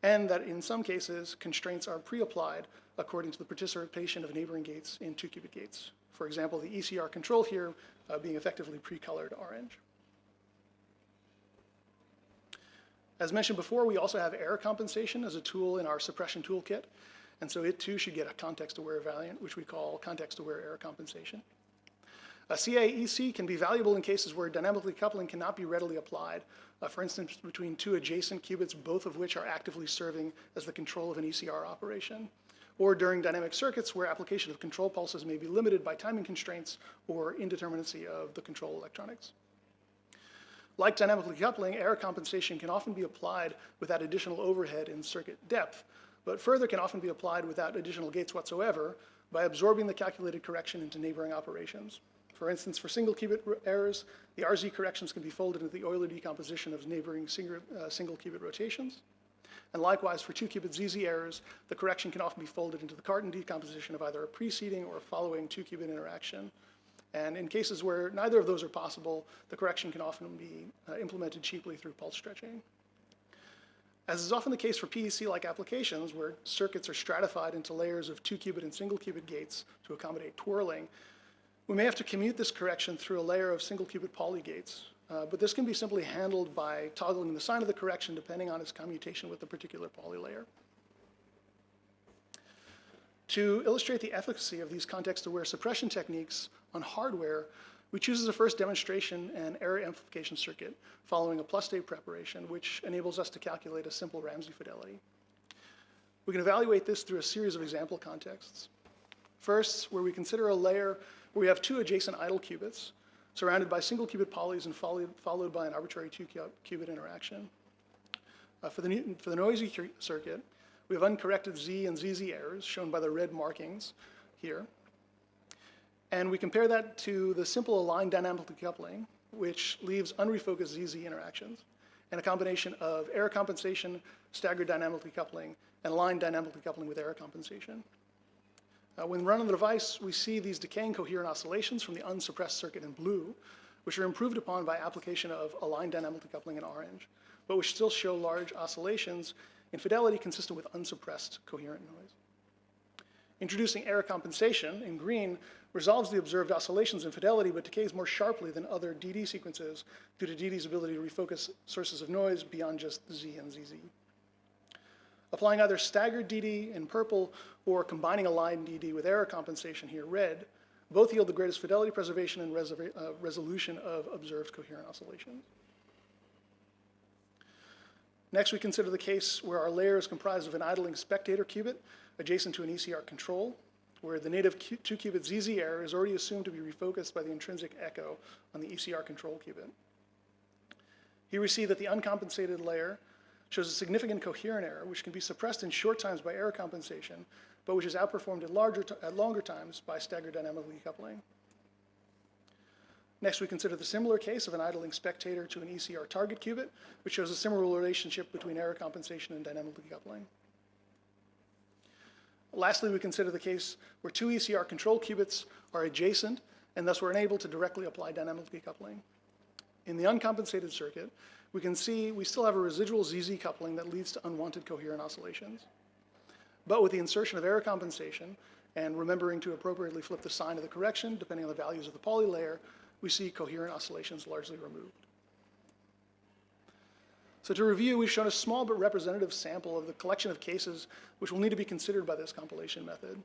and that in some cases, constraints are pre-applied according to the participation of neighboring gates in 2-qubit gates. For example, the ECR control here being effectively pre-colored orange. As mentioned before, we also have error compensation as a tool in our suppression toolkit, and so it too should get a context-aware variant, which we call context-aware error compensation. CAEC can be valuable in cases where dynamic decoupling cannot be readily applied, for instance, between 2 adjacent qubits, both of which are actively serving as the control of an ECR operation, or during dynamic circuits where application of control pulses may be limited by timing constraints or indeterminacy of the control electronics. Like dynamic decoupling, error compensation can often be applied without additional overhead in circuit depth, but further can often be applied without additional gates whatsoever by absorbing the calculated correction into neighboring operations. For instance, for single qubit errors, the RZ corrections can be folded into the Euler decomposition of neighboring single qubit rotations. And likewise, for 2-qubit ZZ errors, the correction can often be folded into the Cartan decomposition of either a preceding or following 2-qubit interaction. And in cases where neither of those are possible, the correction can often be implemented cheaply through pulse stretching. As is often the case for PEC-like applications, where circuits are stratified into layers of 2-qubit and single-qubit gates to accommodate twirling, we may have to commute this correction through a layer of single-qubit poly gates, but this can be simply handled by toggling the sign of the correction depending on its commutation with the particular poly layer. To illustrate the efficacy of these context-aware suppression techniques on hardware, we choose as a first demonstration an error amplification circuit following a plus-state preparation, which enables us to calculate a simple Ramsey fidelity. We can evaluate this through a series of example contexts. First, where we consider a layer where we have 2 adjacent idle qubits surrounded by single qubit polys and followed by an arbitrary 2-qubit interaction. For the noisy circuit, we have uncorrected Z and ZZ errors shown by the red markings here. And we compare that to the simple aligned dynamic decoupling, which leaves unrefocused ZZ interactions, and a combination of error compensation, staggered dynamic decoupling, and aligned dynamic decoupling with error compensation. When run on the device, we see these decaying coherent oscillations from the unsuppressed circuit in blue, which are improved upon by application of aligned dynamic decoupling in orange, but which still show large oscillations in fidelity consistent with unsuppressed coherent noise. Introducing error compensation in green resolves the observed oscillations in fidelity, but decays more sharply than other DD sequences due to DD's ability to refocus sources of noise beyond just Z and ZZ. Applying either staggered DD in purple or combining aligned DD with error compensation here, red, both yield the greatest fidelity preservation and resolution of observed coherent oscillations. Next, we consider the case where our layer is comprised of an idling spectator qubit adjacent to an ECR control, where the native 2-qubit ZZ error is already assumed to be refocused by the intrinsic echo on the ECR control qubit. Here we see that the uncompensated layer shows a significant coherent error, which can be suppressed in short times by error compensation, but which is outperformed at longer times by staggered dynamic decoupling. Next, we consider the similar case of an idling spectator to an ECR target qubit, which shows a similar relationship between error compensation and dynamic decoupling. Lastly, we consider the case where two ECR control qubits are adjacent, and thus we're unable to directly apply dynamic decoupling. In the uncompensated circuit, we can see we still have a residual ZZ coupling that leads to unwanted coherent oscillations. But with the insertion of error compensation, and remembering to appropriately flip the sign of the correction, depending on the values of the poly layer, we see coherent oscillations largely removed. So to review, we've shown a small but representative sample of the collection of cases which will need to be considered by this compilation method,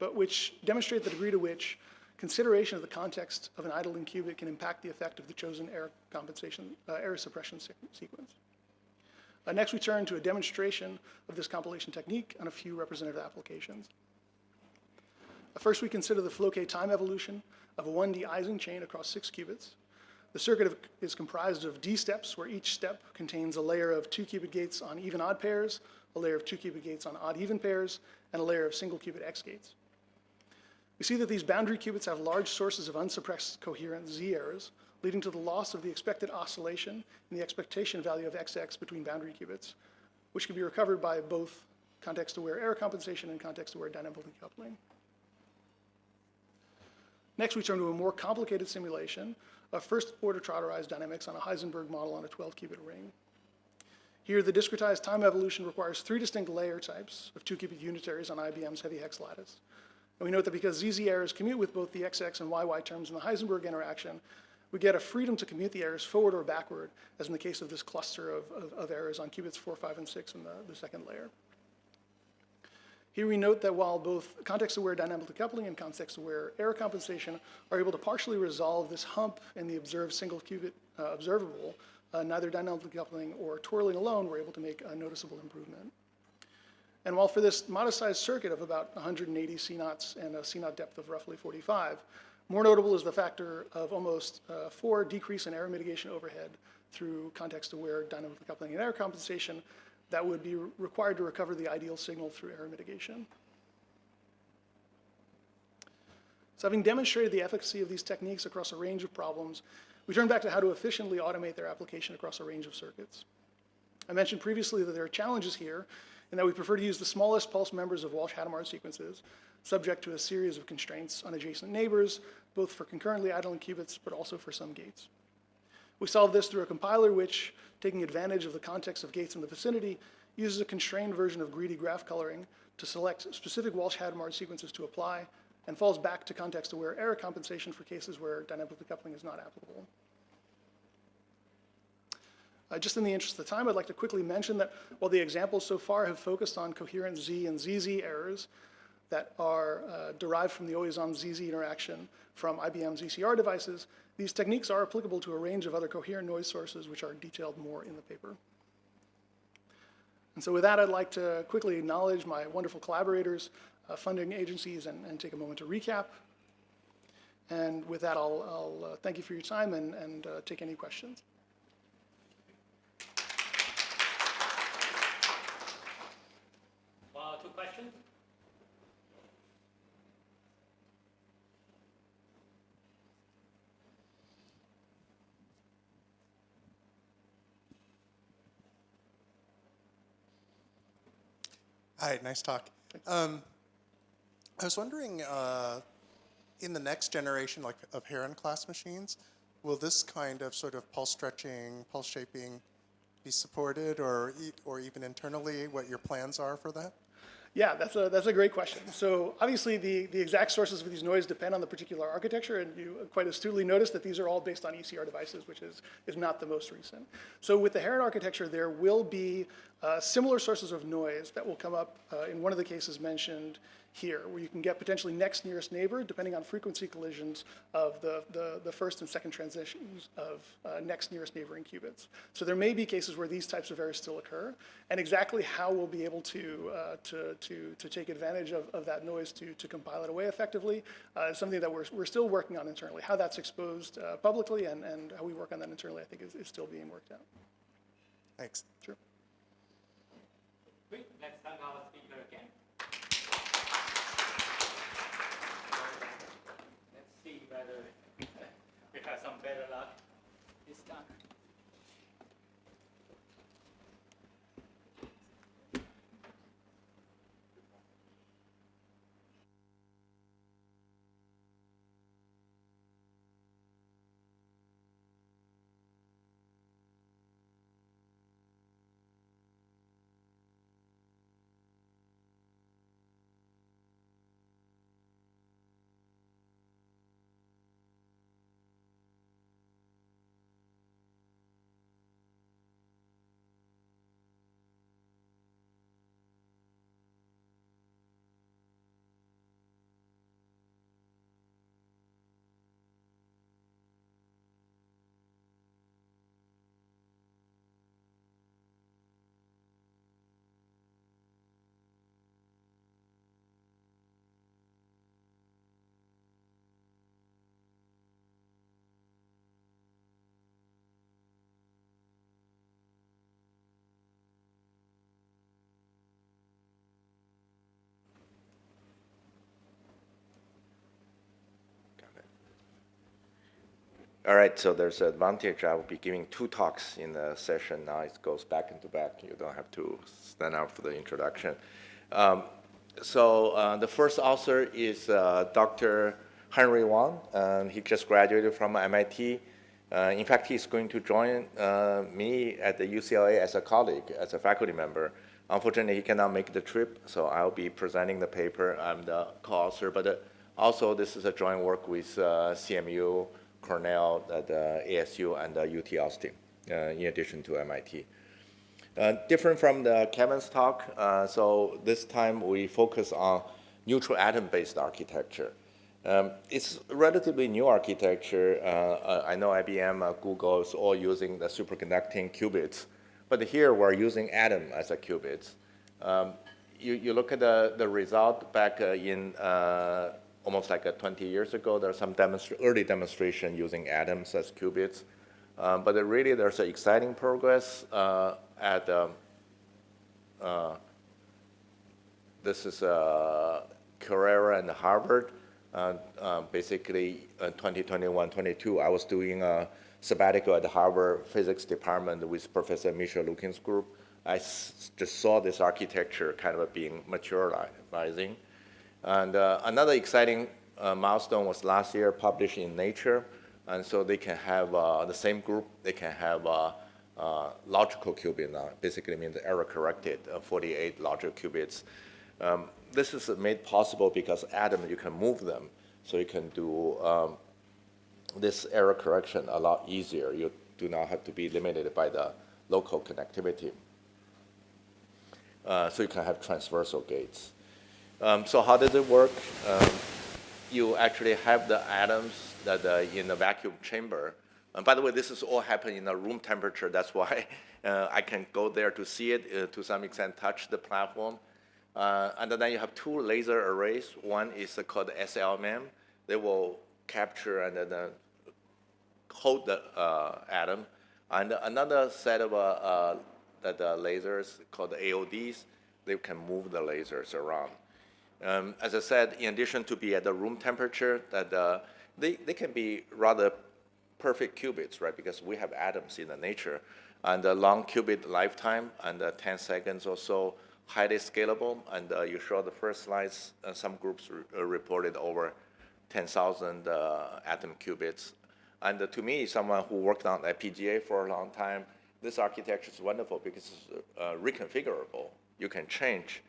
but which demonstrate the degree to which consideration of the context of an idling qubit can impact the effect of the chosen error suppression sequence. Next, we turn to a demonstration of this compilation technique on a few representative applications. First, we consider the Floquet time evolution of a 1D Ising chain across 6 qubits. The circuit is comprised of D steps, where each step contains a layer of 2-qubit gates on even-odd pairs, a layer of 2-qubit gates on odd-even pairs, and a layer of single-qubit X gates. We see that these boundary qubits have large sources of unsuppressed coherent Z errors, leading to the loss of the expected oscillation in the expectation value of XX between boundary qubits, which can be recovered by both context-aware error compensation and context-aware dynamic decoupling. Next, we turn to a more complicated simulation of first-order trotterized dynamics on a Heisenberg model on a 12-qubit ring. Here, the discretized time evolution requires 3 distinct layer types of 2-qubit unitaries on IBM's heavy hex lattice. And we note that because ZZ errors commute with both the XX and YY terms in the Heisenberg interaction, we get a freedom to commute the errors forward or backward, as in the case of this cluster of errors on qubits 4, 5, and 6 in the second layer. Here we note that while both context-aware dynamic decoupling and context-aware error compensation are able to partially resolve this hump in the observed single-qubit observable, neither dynamic decoupling or twirling alone were able to make a noticeable improvement. And while for this modest-sized circuit of about 180 C-naughts and a C-naught depth of roughly 45, more notable is the factor of almost 4 decrease in error mitigation overhead through context-aware dynamic decoupling and error compensation that would be required to recover the ideal signal through error mitigation. So having demonstrated the efficacy of these techniques across a range of problems, we turn back to how to efficiently automate their application across a range of circuits. I mentioned previously that there are challenges here, and that we prefer to use the smallest pulse members of Walsh-Hadamard sequences, subject to a series of constraints on adjacent neighbors, both for concurrently idling qubits, but also for some gates. We solve this through a compiler which, taking advantage of the context of gates in the vicinity, uses a constrained version of greedy graph coloring to select specific Walsh-Hadamard sequences to apply, and falls back to context-aware error compensation for cases where dynamic decoupling is not applicable. Just in the interest of time, I'd like to quickly mention that while the examples so far have focused on coherent Z and ZZ errors that are derived from the always-on ZZ interaction from IBM's ECR devices, these techniques are applicable to a range of other coherent noise sources which are detailed more in the paper. And so with that, I'd like to quickly acknowledge my wonderful collaborators, funding agencies, and take a moment to recap. And with that, I'll thank you for your time and take any questions. Two questions? Hi, nice talk. I was wondering, in the next generation, like of Heron class machines, will this kind of sort of pulse stretching, pulse shaping be supported, or even internally, what your plans are for that? Yeah, that's a great question. So obviously the exact sources of these noise depend on the particular architecture, and you quite astutely noticed that these are all based on ECR devices, which is not the most recent. So with the Heron architecture, there will be similar sources of noise that will come up in one of the cases mentioned here, where you can get potentially next nearest neighbor, depending on frequency collisions of the first and second transitions of next nearest neighboring qubits. So there may be cases where these types of errors still occur, and exactly how we'll be able to take advantage of that noise to compile it away effectively is something that we're still working on internally. How that's exposed publicly and how we work on that internally, I think, is still being worked out. Thanks. Sure. Great. Let's thank our speaker again. Let's see whether we have some better luck this time. All right, so there's an advantage. I will be giving 2 talks in the session. Now it goes back into back. You don't have to stand out for the introduction. The first author is Dr. Henry Wang. He just graduated from MIT. In fact, he's going to join me at the UCLA as a colleague, as a faculty member. Unfortunately, he cannot make the trip, so I'll be presenting the paper. I'm the co-author, but also this is a joint work with CMU, Cornell, the ASU, and UT Austin, in addition to MIT. Different from Kevin's talk, so this time we focus on neutral atom-based architecture. It's a relatively new architecture. I know IBM, Google is all using the superconducting qubits, but here we're using atom as a qubits. You look at the result back in almost like 20 years ago, there's some early demonstration using atoms as qubits. But really there's an exciting progress at, this is Carrera and Harvard. Basically, 2021-22, I was doing a sabbatical at the Harvard physics department with Professor Michel Lukin's group. I just saw this architecture kind of being materializing. And another exciting milestone was last year published in Nature. And so they can have, the same group, they can have logical qubit now. Basically means error corrected, 48 logical qubits. This is made possible because atoms, you can move them. So you can do this error correction a lot easier. You do not have to be limited by the local connectivity. So you can have transversal gates. So how does it work? You actually have the atoms that in the vacuum chamber. And by the way, this is all happening in a room temperature. That's why I can go there to see it, to some extent touch the platform. And then you have 2 laser arrays. One is called SLMM. They will capture and then hold the atom. And another set of lasers called AODs, they can move the lasers around. As I said, in addition to be at the room temperature, that they can be rather perfect qubits, right? Because we have atoms in the nature, and a long qubit lifetime, and 10 seconds or so highly scalable. And you show the first slides, some groups reported over 10,000 atom qubits. And to me, someone who worked on FPGA for a long time, this architecture is wonderful because it's reconfigurable. You can change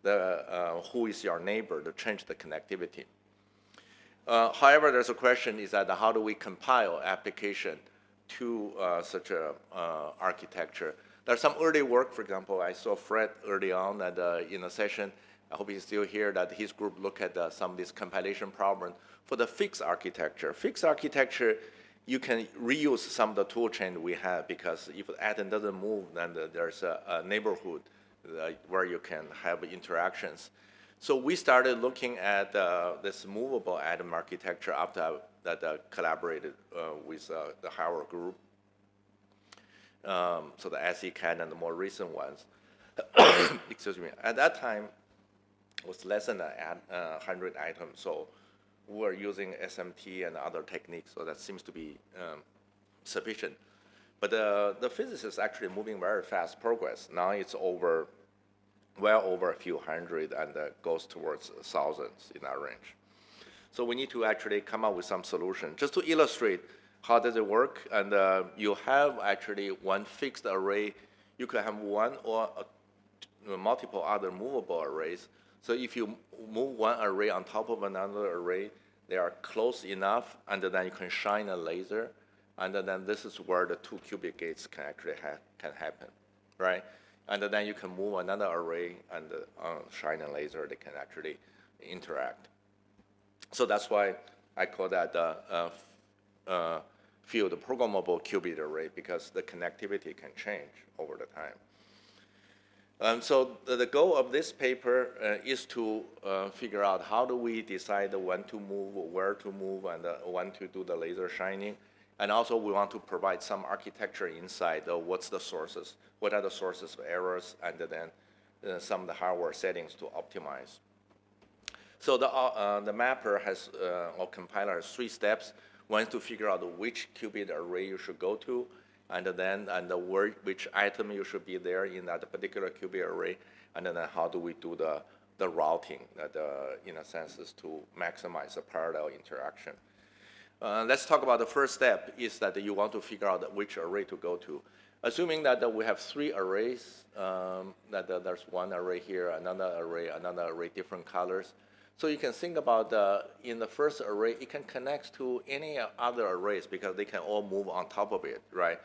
who is your neighbor to change the connectivity. However, there's a question is that how do we compile application to such a architecture? There's some early work, for example, I saw Fred early on at, in a session, I hope he's still here, that his group looked at some of these compilation problems for the fixed architecture. Fixed architecture, you can reuse some of the tool chain we have because if the atom doesn't move, then there's a neighborhood where you can have interactions. So we started looking at this movable atom architecture after that collaborated with the Howard group. So the ISCA' and the more recent ones. Excuse me. At that time, it was less than 100 items. So we were using SMT and other techniques. So that seems to be sufficient. But the physicists actually moving very fast progress. Now it's over, well over a few hundred and goes towards thousands in that range. So we need to actually come up with some solution. Just to illustrate how does it work, and you have actually one fixed array. You can have one or multiple other movable arrays. So if you move one array on top of another array, they are close enough, and then you can shine a laser, and then this is where the 2 qubit gates can actually can happen, right? And then you can move another array and shine a laser, they can actually interact. So that's why I call that field programmable qubit array, because the connectivity can change over the time. So the goal of this paper is to figure out how do we decide when to move, where to move, and when to do the laser shining. And also we want to provide some architecture insight of what's the sources, what are the sources of errors, and then some of the hardware settings to optimize. So the mapper has, or compiler has 3 steps. One is to figure out which qubit array you should go to, and then which item you should be there in that particular qubit array, and then how do we do the routing, in a sense, is to maximize the parallel interaction. Let's talk about the first step, is that you want to figure out which array to go to. Assuming that we have 3 arrays, that there's one array here, another array, different colors. So you can think about in the first array, it can connect to any other arrays because they can all move on top of it, right?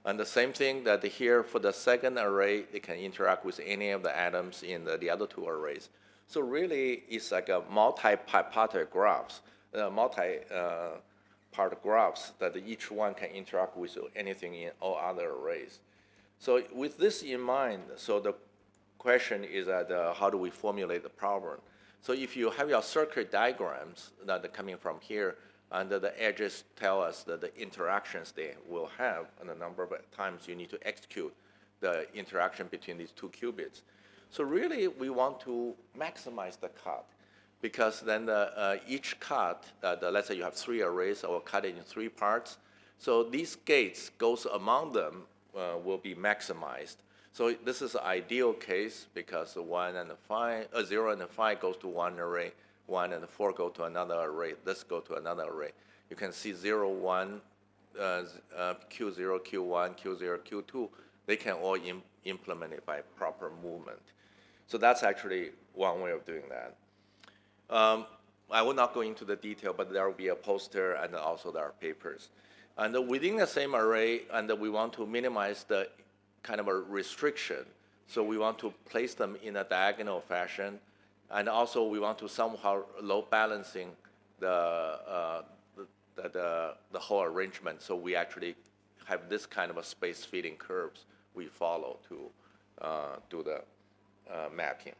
And the same thing that here for the second array, it can interact with any of the atoms in the other 2 arrays. So really, it's like a multi-part graphs, part graphs that each one can interact with anything in all other arrays. So with this in mind, so the question is that how do we formulate the problem? So if you have your circuit diagrams that are coming from here, and the edges tell us that the interactions they will have, and the number of times you need to execute the interaction between these 2 qubits. So really, we want to maximize the cut, because then each cut, let's say you have 3 arrays, or cut it in 3 parts. So these gates goes among them will be maximized. So this is an ideal case because 0 and 5 goes to one array, 1 and 4 go to another array. This go to another array. You can see 0, 1, Q0, Q1, Q0, Q2. They can all implement it by proper movement. So that's actually one way of doing that. I will not go into the detail, but there will be a poster, and also there are papers. And within the same array, and we want to minimize the kind of a restriction. So we want to place them in a diagonal fashion, and also we want to somehow load balancing the whole arrangement. So we actually have this kind of a space fitting curves we follow to do the mapping.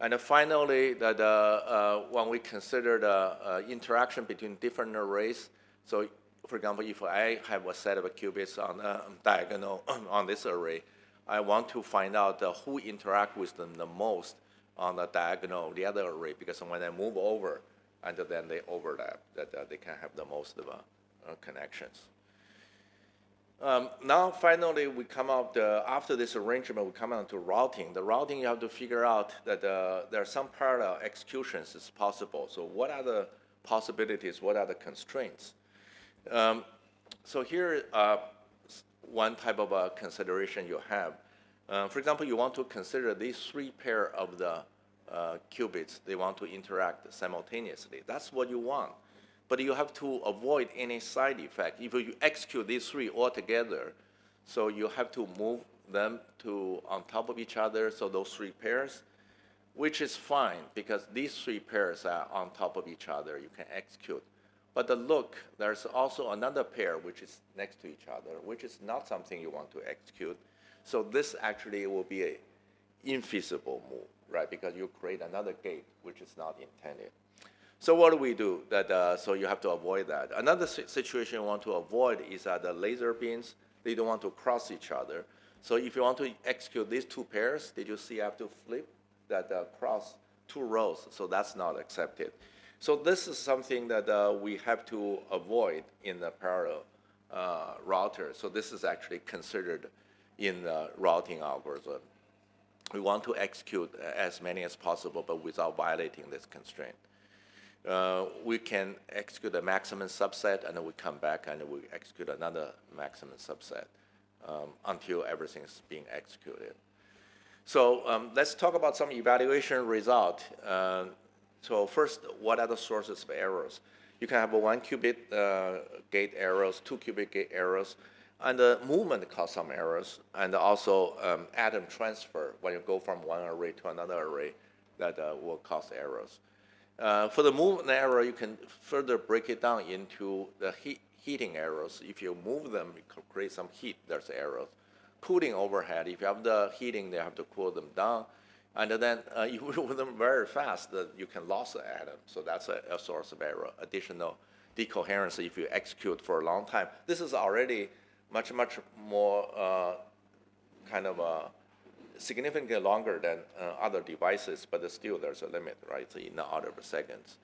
And finally, when we consider the interaction between different arrays, so for example, if I have a set of qubits on a diagonal on this array, I want to find out who interact with them the most on the diagonal of the other array, because when I move over, and then they overlap, that they can have the most of connections. Now, finally, we come out, after this arrangement, we come out to routing. The routing, you have to figure out that there are some parallel executions is possible. So what are the possibilities? What are the constraints? So here, one type of consideration you have. For example, you want to consider these three pair of the qubits. They want to interact simultaneously. That's what you want. But you have to avoid any side effect. If you execute these three all together, so you have to move them to on top of each other, so those three pairs, which is fine because these three pairs are on top of each other. You can execute. But look, there's also another pair which is next to each other, which is not something you want to execute. So this actually will be an infeasible move, right? Because you create another gate which is not intended. So what do we do? So you have to avoid that. Another situation you want to avoid is that the laser beams, they don't want to cross each other. So if you want to execute these two pairs, did you see I have to flip that cross two rows? So that's not accepted. So this is something that we have to avoid in the parallel router. So this is actually considered in the routing algorithm. We want to execute as many as possible, but without violating this constraint. We can execute a maximum subset, and then we come back and we execute another maximum subset until everything's being executed. So let's talk about some evaluation result. So first, what are the sources of errors? You can have a 1 qubit gate errors, 2 qubit gate errors, and the movement cause some errors, and also atom transfer when you go from one array to another array that will cause errors. For the movement error, you can further break it down into the heating errors. If you move them, you create some heat, there's errors. Cooling overhead, if you have the heating, they have to cool them down. And then you move them very fast, you can lose the atom. So that's a source of error. Additional decoherence if you execute for a long time. This is already much, much more kind of significantly longer than other devices, but still there's a limit, right? So in the order of seconds.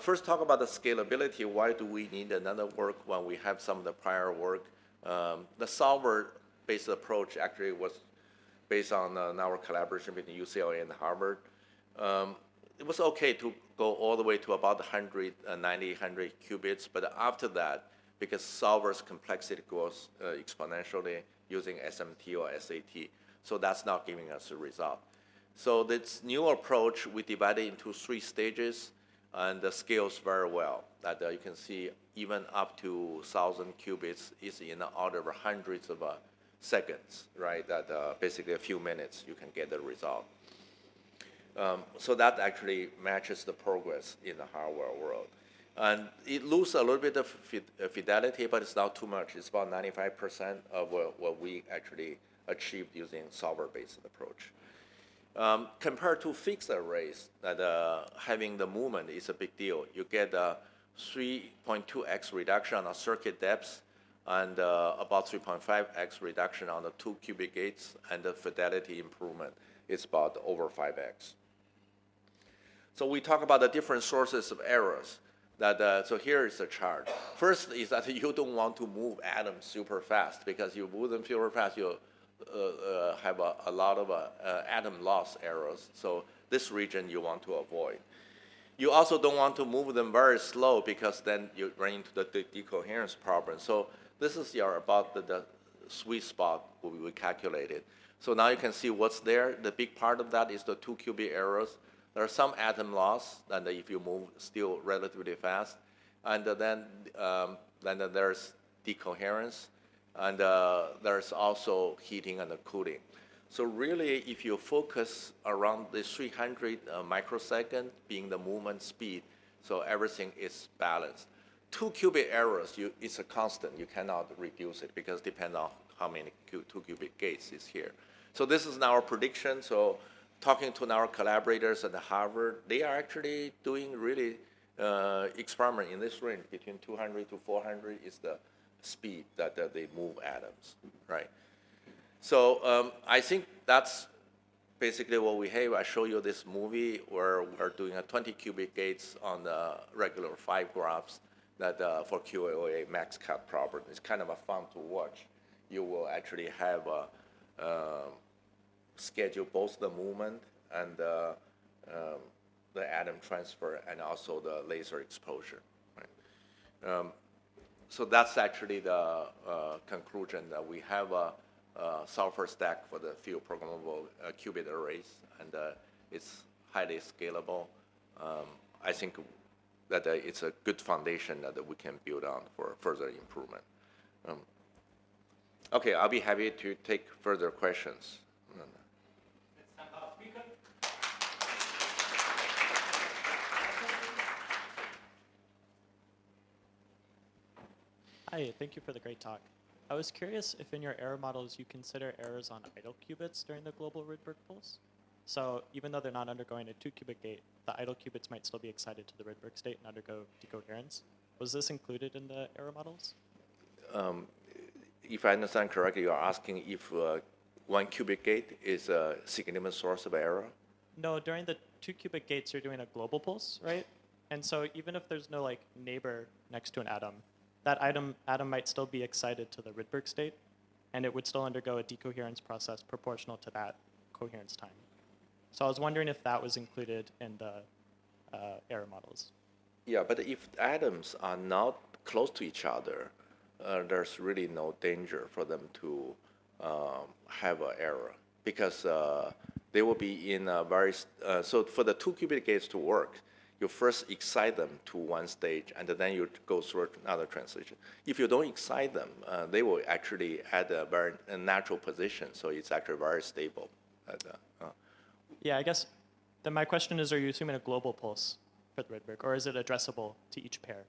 First, talk about the scalability. Why do we need another work when we have some of the prior work? The solver-based approach actually was based on our collaboration between UCLA and Harvard. It was okay to go all the way to about 100 qubits, but after that, because solver's complexity grows exponentially using SMT or SAT, so that's not giving us a result. So this new approach, we divided into 3 stages, and the scales very well. That you can see even up to 1,000 qubits is in the order of hundreds of seconds, right? That basically a few minutes you can get the result. So that actually matches the progress in the hardware world. And it loses a little bit of fidelity, but it's not too much. It's about 95% of what we actually achieved using solver-based approach. Compared to fixed arrays, that having the movement is a big deal. You get a 3.2x reduction on circuit depths and about 3.5x reduction on the 2 qubit gates, and the fidelity improvement is about over 5x. So we talk about the different sources of errors. So here is the chart. First is that you don't want to move atoms super fast, because you move them super fast, you have a lot of atom loss errors. So this region you want to avoid. You also don't want to move them very slow, because then you run into the decoherence problem. So this is about the sweet spot we calculated. So now you can see what's there. The big part of that is the 2 qubit errors. There are some atom loss, and if you move still relatively fast. And then there's decoherence, and there's also heating and cooling. So really, if you focus around the 300 microsecond being the movement speed, so everything is balanced. 2 qubit errors, it's a constant. You cannot reduce it, because it depends on how many 2 qubit gates is here. So this is our prediction. So talking to our collaborators at Harvard, they are actually doing really experiment in this range between 200 to 400 is the speed that they move atoms, right? So I think that's basically what we have. I show you this movie where we're doing a 20 qubit gates on the regular 5 graphs that for QAOA max cut problem. It's kind of a fun to watch. you will actually have schedule both the movement and the atom transfer and also the laser exposure. Right? So that's actually the conclusion that we have a software stack for the field programmable qubit arrays, and it's highly scalable. I think that it's a good foundation that we can build on for further improvement. Okay, I'll be happy to take further questions. Hi, thank you for the great talk. I was curious if in your error models you consider errors on idle qubits during the global Rydberg pulse. So even though they're not undergoing a 2-qubit gate, the idle qubits might still be excited to the Rydberg state and undergo decoherence. Was this included in the error models? If I understand correctly, you are asking if 1-qubit gate is a significant source of error? No, during the 2-qubit gates, you're doing a global pulse, right? And so even if there's no like neighbor next to an atom, that atom might still be excited to the Rydberg state, and it would still undergo a decoherence process proportional to that coherence time. So I was wondering if that was included in the error models. Yeah, but if atoms are not close to each other, there's really no danger for them to have an error, because they will be in a very, so for the 2-qubit gates to work, you first excite them to one stage, and then you go through another transition. If you don't excite them, they will actually at a very natural position, so it's actually very stable. Yeah, I guess then my question is, are you assuming a global pulse for the Rydberg, or is it addressable to each pair?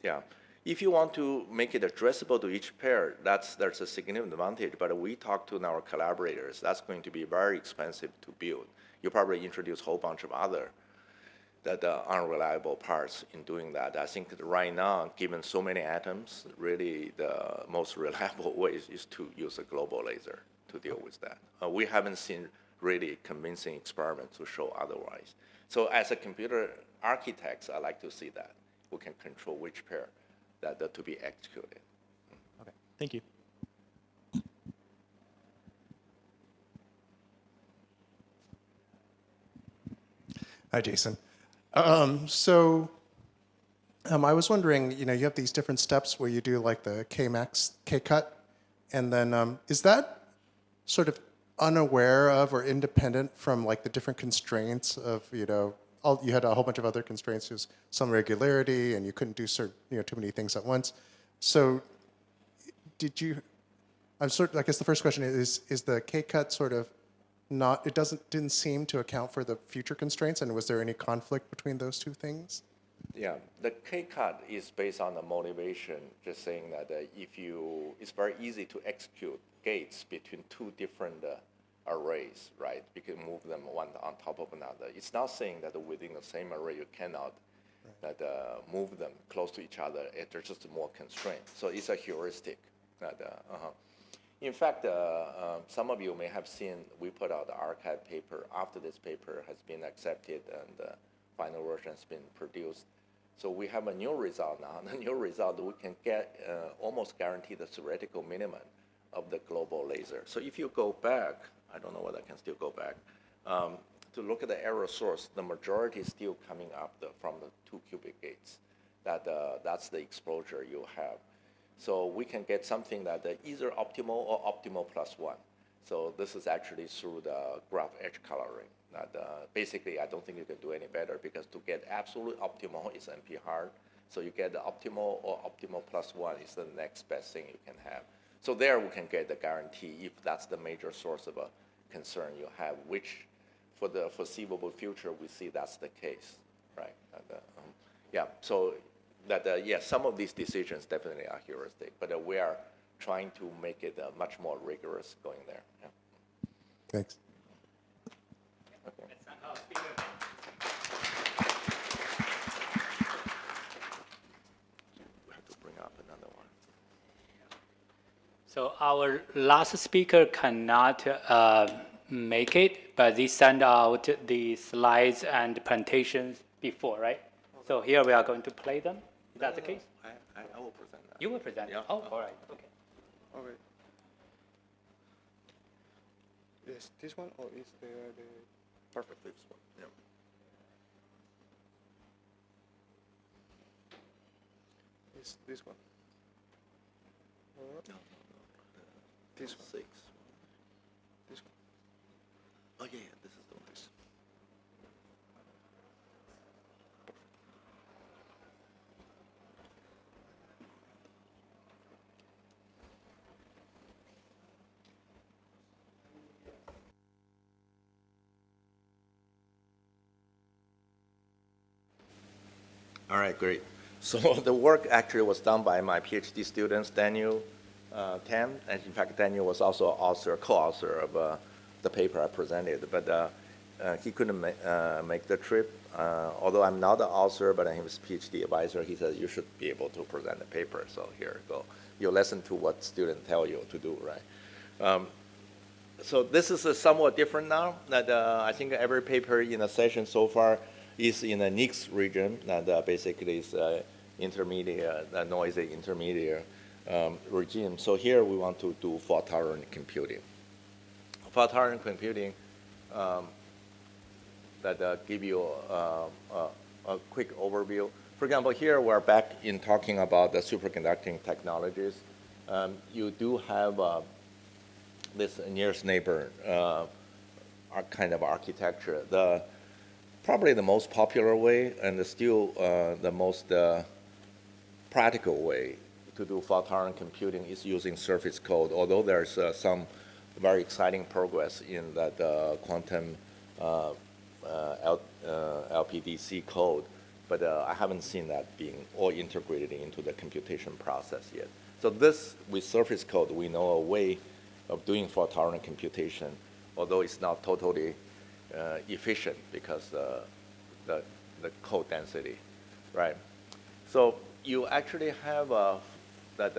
Yeah. If you want to make it addressable to each pair, there's a significant advantage, but we talked to our collaborators. That's going to be very expensive to build. You probably introduce a whole bunch of other that unreliable parts in doing that. I think that right now, given so many atoms, really the most reliable way is to use a global laser to deal with that. We haven't seen really convincing experiments to show otherwise. So as a computer architect, I like to see that. We can control which pair that to be executed. Okay, thank you. Hi, Jason. I was wondering, you have these different steps where you do like the K-max, K-cut, and then is that sort of unaware of or independent from like the different constraints of, you had a whole bunch of other constraints, there's some regularity, and you couldn't do too many things at once. So I guess the first question is the K-cut sort of not, didn't seem to account for the future constraints, and was there any conflict between those two things? Yeah, the K-cut is based on the motivation, just saying that it's very easy to execute gates between two different arrays, right? You can move them one on top of another. It's not saying that within the same array you cannot move them close to each other. There's just more constraints. So it's a heuristic. In fact, some of you may have seen we put out the archive paper after this paper has been accepted and the final version has been produced. So we have a new result now. The new result, we can get almost guarantee the theoretical minimum of the global laser. So if you go back, I don't know whether I can still go back, to look at the error source, the majority is still coming up from the 2-qubit gates. That's the exposure you have. So we can get something that either optimal or optimal plus 1. So this is actually through the graph edge coloring. Basically, I don't think you can do any better, because to get absolute optimal is NP hard. So you get the optimal or optimal plus 1 is the next best thing you can have. So there we can get the guarantee if that's the major source of a concern you have, which for the foreseeable future, we see that's the case, right? Yeah, so some of these decisions definitely are heuristic, but we are trying to make it much more rigorous going there. Yeah. Thanks. Okay. We have to bring up another one. So our last speaker cannot make it, but they sent out the slides and presentations before, right? So here we are going to play them. Is that the case? I will present that. You will present? Yeah. Oh, all right. Okay. Okay. Yes, this one or is the Perfect, this one. Yeah. is this one? Or this one? 6. This one. Oh yeah, this is the one. This. All right, great. So the work actually was done by my PhD students, Daniel Tam, and in fact, Daniel was also author, co-author of the paper I presented, but he couldn't make the trip. Although I'm not the author, but I'm his PhD advisor, he said, you should be able to present the paper, so here you go. You listen to what students tell you to do, right? So this is somewhat different now, that I think every paper in the session so far is in a NICS region, that basically is intermediate, noisy intermediate regime. So here we want to do fault-tolerant computing. Fault-tolerant computing that give you a quick overview. For example, here we're back in talking about the superconducting technologies. You do have this nearest neighbor kind of architecture. Probably the most popular way and still the most practical way to do fault-tolerant computing is using surface code, although there's some very exciting progress in that quantum LPDC code, but I haven't seen that being all integrated into the computation process yet. So this, with surface code, we know a way of doing fault-tolerant computation, although it's not totally efficient because the code density, right? So you actually have that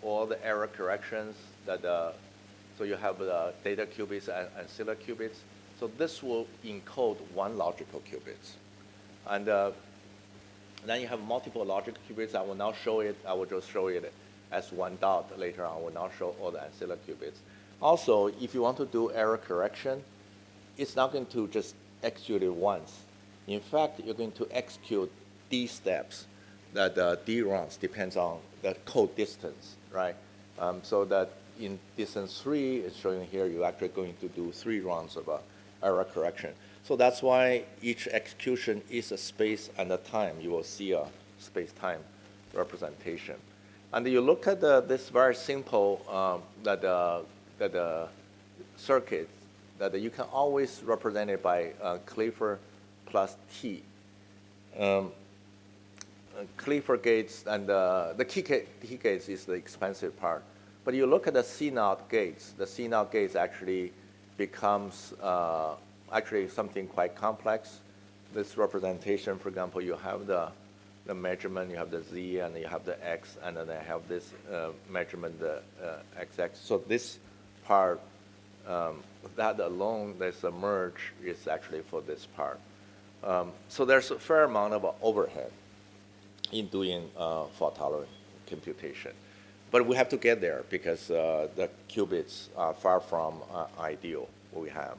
all the error corrections that so you have the data qubits and ancillary qubits. So this will encode one logical qubits, and then you have multiple logical qubits. I will now show it. I will just show it as one dot later on. I will now show all the ancillary qubits. Also, if you want to do error correction, it's not going to just execute it once. In fact, you're going to execute D steps. That D runs depends on the code distance, right? So that in distance 3, it's showing here, you're actually going to do 3 runs of error correction. So that's why each execution is a space and a time. You will see a space-time representation. And you look at this very simple circuit that you can always represent it by Clifford plus T. Clifford gates and the T gates is the expensive part. But you look at the C0 gates. The C0 gates actually becomes actually something quite complex. This representation, for example, you have the measurement, you have the Z, and you have the X, and then I have this measurement, the XX. So this part, that alone, there's a merge is actually for this part. So there's a fair amount of overhead in doing fault-tolerant computation. But we have to get there because the qubits are far from ideal, what we have.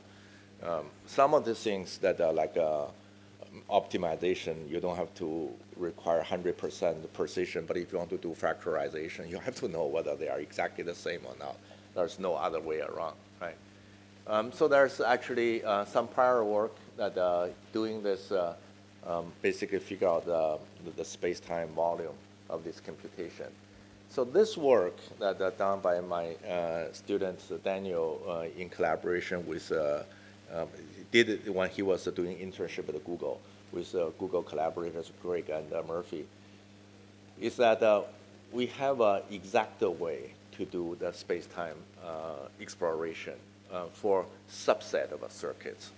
Some of the things that are like optimization, you don't have to require 100% precision, but if you want to do factorization, you have to know whether they are exactly the same or not. There's no other way around, right? So there's actually some prior work that doing this basically figure out the space-time volume of this computation. So this work that done by my student Daniel in collaboration with did it when he was doing internship at Google with Google collaborators Greg and Murphy, is that we have an exact way to do the space-time exploration for subset of circuits.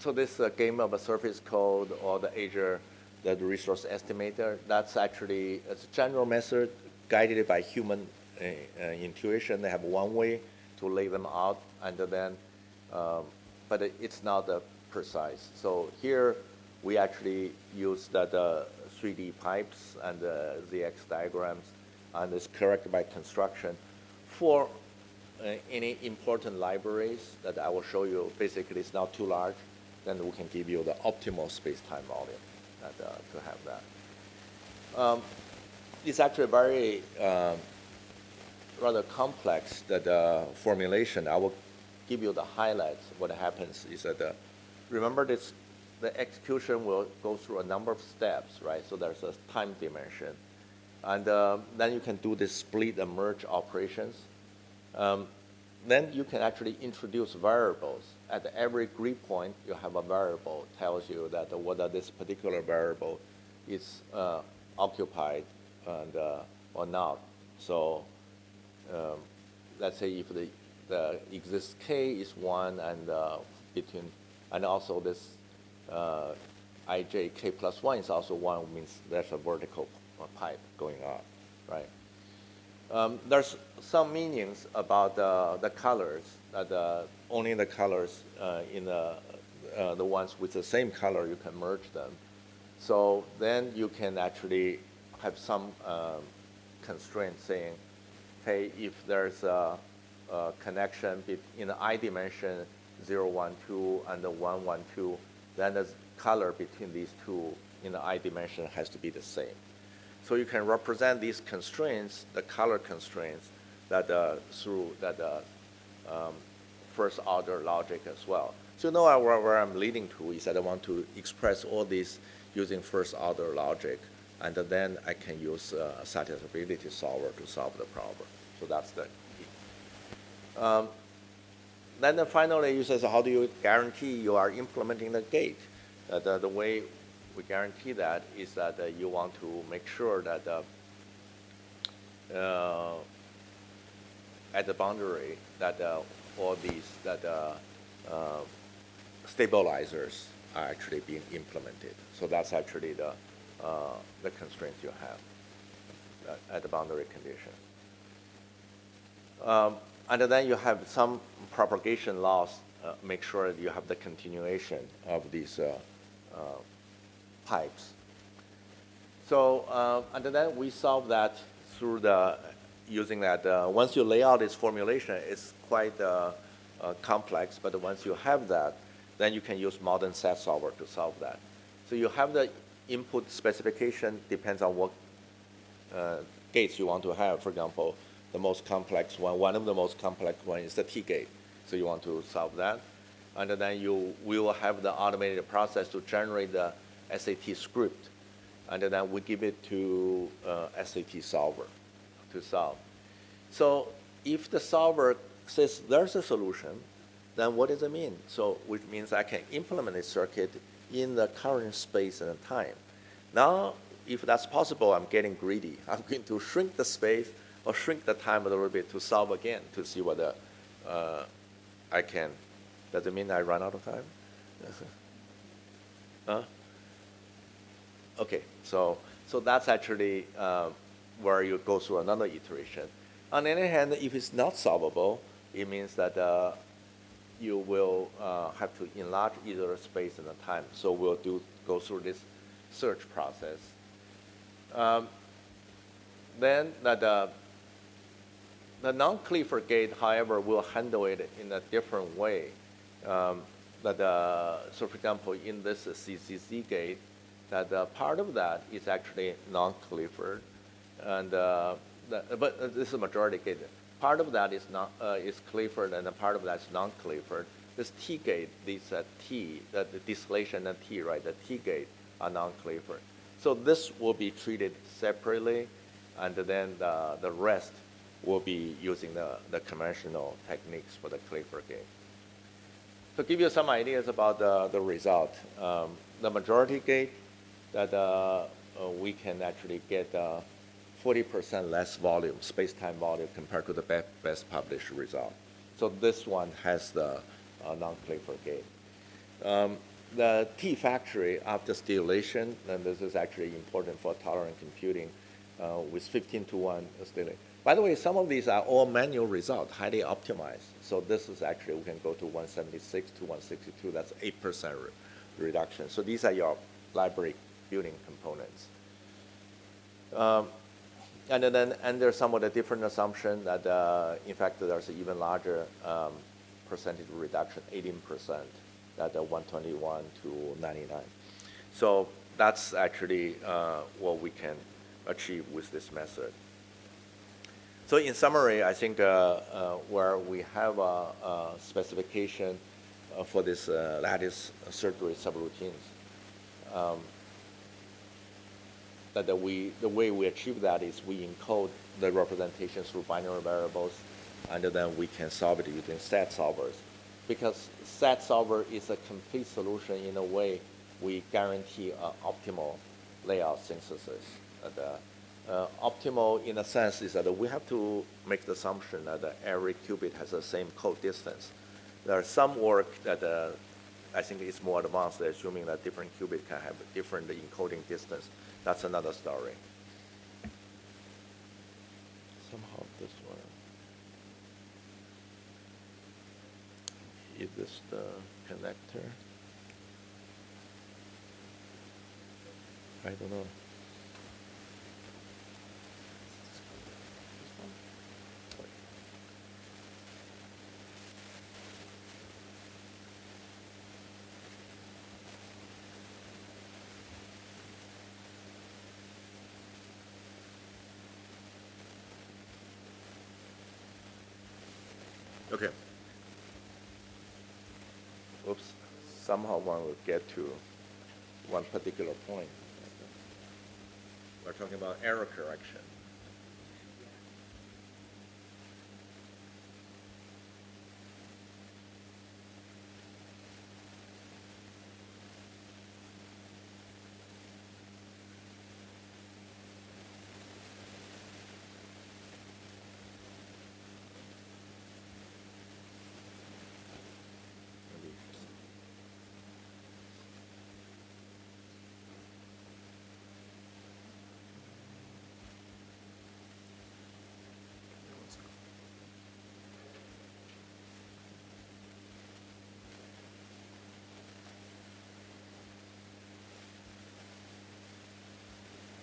So this game of a surface code or the Azure, the resource estimator, that's actually a general method guided by human intuition. They have one way to lay them out, and then, but it's not precise. So here we actually use that 3D pipes and the ZX diagrams, and it's corrected by construction for any important libraries that I will show you, basically it's not too large, then we can give you the optimal space-time volume to have that. It's actually very rather complex formulation. I will give you the highlights. What happens is that remember this, the execution will go through a number of steps, right? So there's a time dimension. And then you can do this split and merge operations. Then you can actually introduce variables. At every grid point, you have a variable tells you that whether this particular variable is occupied and, or not. So let's say if the exists k is 1 and and also this ij k plus 1 is also 1, means there's a vertical pipe going on, right? There's some meanings about the colors, that only the colors in the ones with the same color, you can merge them. So then you can actually have some constraint saying, hey, if there's a connection in the I dimension 0, 1, 2 and the 1, 1, 2, then the color between these two in the I dimension has to be the same. So you can represent these constraints, the color constraints, that through that first order logic as well. So you know where I'm leading to is that I want to express all these using first order logic, and then I can use a satisfiability solver to solve the problem. So that's the key. Then finally, you say, so how do you guarantee you are implementing the gate? The way we guarantee that is that you want to make sure that at the boundary that all these stabilizers are actually being implemented. So that's actually the constraints you have at the boundary condition. And then you have some propagation loss, make sure that you have the continuation of these pipes. So, and then we solve that through using that. Once you lay out this formulation, it's quite complex, but once you have that, then you can use modern set solver to solve that. So you have the input specification, depends on what gates you want to have. For example, the most complex one of the most complex one is the T gate. So you want to solve that. And then we will have the automated process to generate the SAT script. And then we give it to SAT solver to solve. So if the solver says there's a solution, then what does it mean? So which means I can implement a circuit in the current space and time. Now, if that's possible, I'm getting greedy. I'm going to shrink the space or shrink the time a little bit to solve again to see whether I can. Does it mean I run out of time? Okay, so that's actually where you go through another iteration. On the other hand, if it's not solvable, it means that you will have to enlarge either space and the time. So we'll go through this search process. Then the non-Clifford gate, however, will handle it in a different way. So for example, in this CCZ gate, that part of that is actually non-Clifford, and but this is a majority gate. Part of that is not is Clifford, and a part of that is non-Clifford. This T gate, these T, the distillation and T, right? The T gate are non-Clifford. So this will be treated separately, and then the rest will be using the conventional techniques for the Clifford gate. To give you some ideas about the result, the majority gate, that we can actually get 40% less volume, space-time volume, compared to the best published result. So this one has the non-Clifford gate. The T factory after distillation, and this is actually important for tolerant computing, with 15-to-1 distillation. By the way, some of these are all manual results, highly optimized. So this is actually, we can go to 176 to 162. That's 8% reduction. So these are your library building components. And then under some of the different assumptions that, in fact, there's an even larger percentage reduction, 18%, that 121 to 99. So that's actually what we can achieve with this method. So in summary, I think where we have a specification for this lattice surgery subroutines, that the way we achieve that is we encode the representation through binary variables, and then we can solve it using set solvers. Because set solver is a complete solution in a way we guarantee optimal layout synthesis. Optimal in a sense is that we have to make the assumption that every qubit has the same code distance. There are some work that I think is more advanced, assuming that different qubits can have different encoding distance. That's another story. Somehow this one. Is this the connector? I don't know. Okay. Oops. Somehow one will get to one particular point. We're talking about error correction.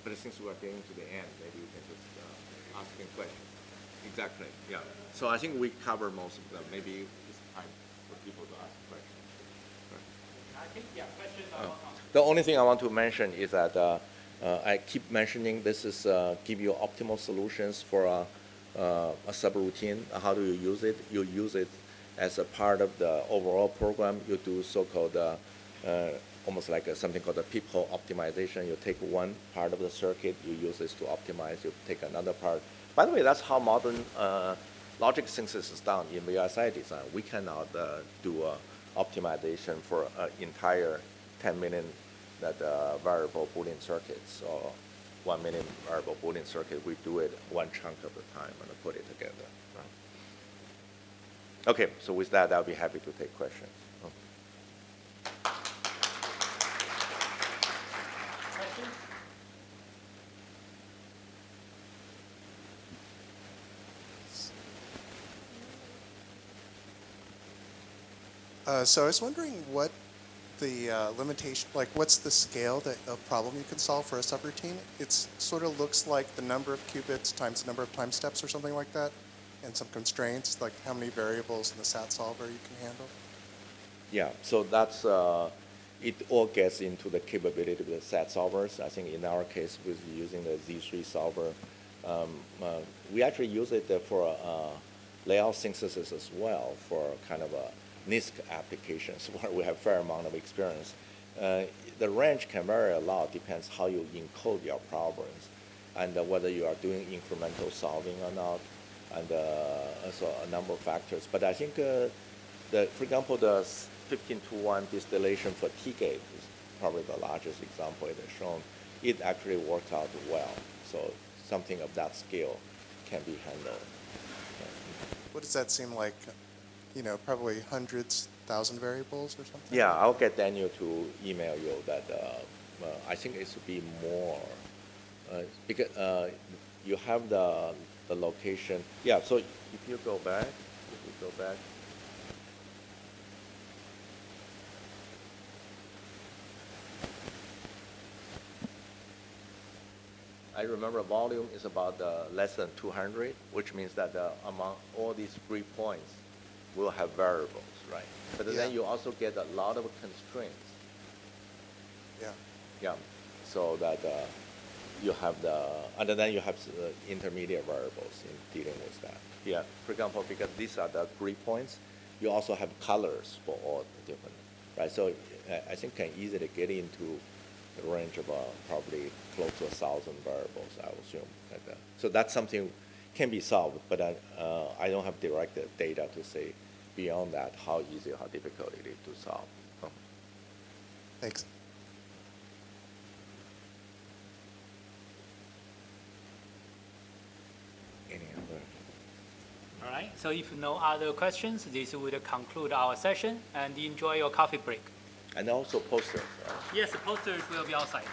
But since we are getting to the end, maybe you can just ask a question. Exactly, yeah. So I think we cover most of them. Maybe it's time for people to ask questions. Right. I think, yeah, questions are welcome. The only thing I want to mention is that I keep mentioning this is give you optimal solutions for a subroutine. How do you use it? You use it as a part of the overall program. You do so-called almost like something called a peephole optimization. You take one part of the circuit, you use this to optimize, you take another part. By the way, that's how modern logic synthesis is done in VLSI design. We cannot do optimization for an entire 10 million variable Boolean circuits or 1 million variable Boolean circuit. We do it one chunk of the time and put it together. Right? Okay, so with that, I'll be happy to take questions. So I was wondering what the limitation, like what's the scale of problem you can solve for a subroutine? It sort of looks like the number of qubits times the number of time steps or something like that, and some constraints, like how many variables in the SAT solver you can handle. Yeah, so that's, it all gets into the capability of the SAT solvers. I think in our case, with using the Z3 solver, we actually use it for layout synthesis as well for kind of a NISC applications where we have a fair amount of experience. The range can vary a lot, depends how you encode your problems and whether you are doing incremental solving or not, and also a number of factors. But I think, for example, the 15-to-1 distillation for T-gate is probably the largest example it has shown. It actually worked out well. So something of that scale can be handled. What does that seem like? You know, probably hundreds, 1,000 variables or something? Yeah, I'll get Daniel to email you that. I think it should be more because you have the location. Yeah, so if you go back, I remember volume is about less than 200, which means that among all these 3 points, we'll have variables, right? But then you also get a lot of constraints. Yeah. Yeah, so that you have and then you have intermediate variables in dealing with that. Yeah, for example, because these are the 3 points, you also have colors for all the different, right? So I think can easily get into the range of probably close to 1,000 variables, I would assume. Like that. So that's something can be solved, but I don't have direct data to say beyond that how easy or how difficult it is to solve. Thanks. Any other? All right, so if no other questions, this would conclude our session, and enjoy your coffee break. And also posters. Yes, the posters will be outside.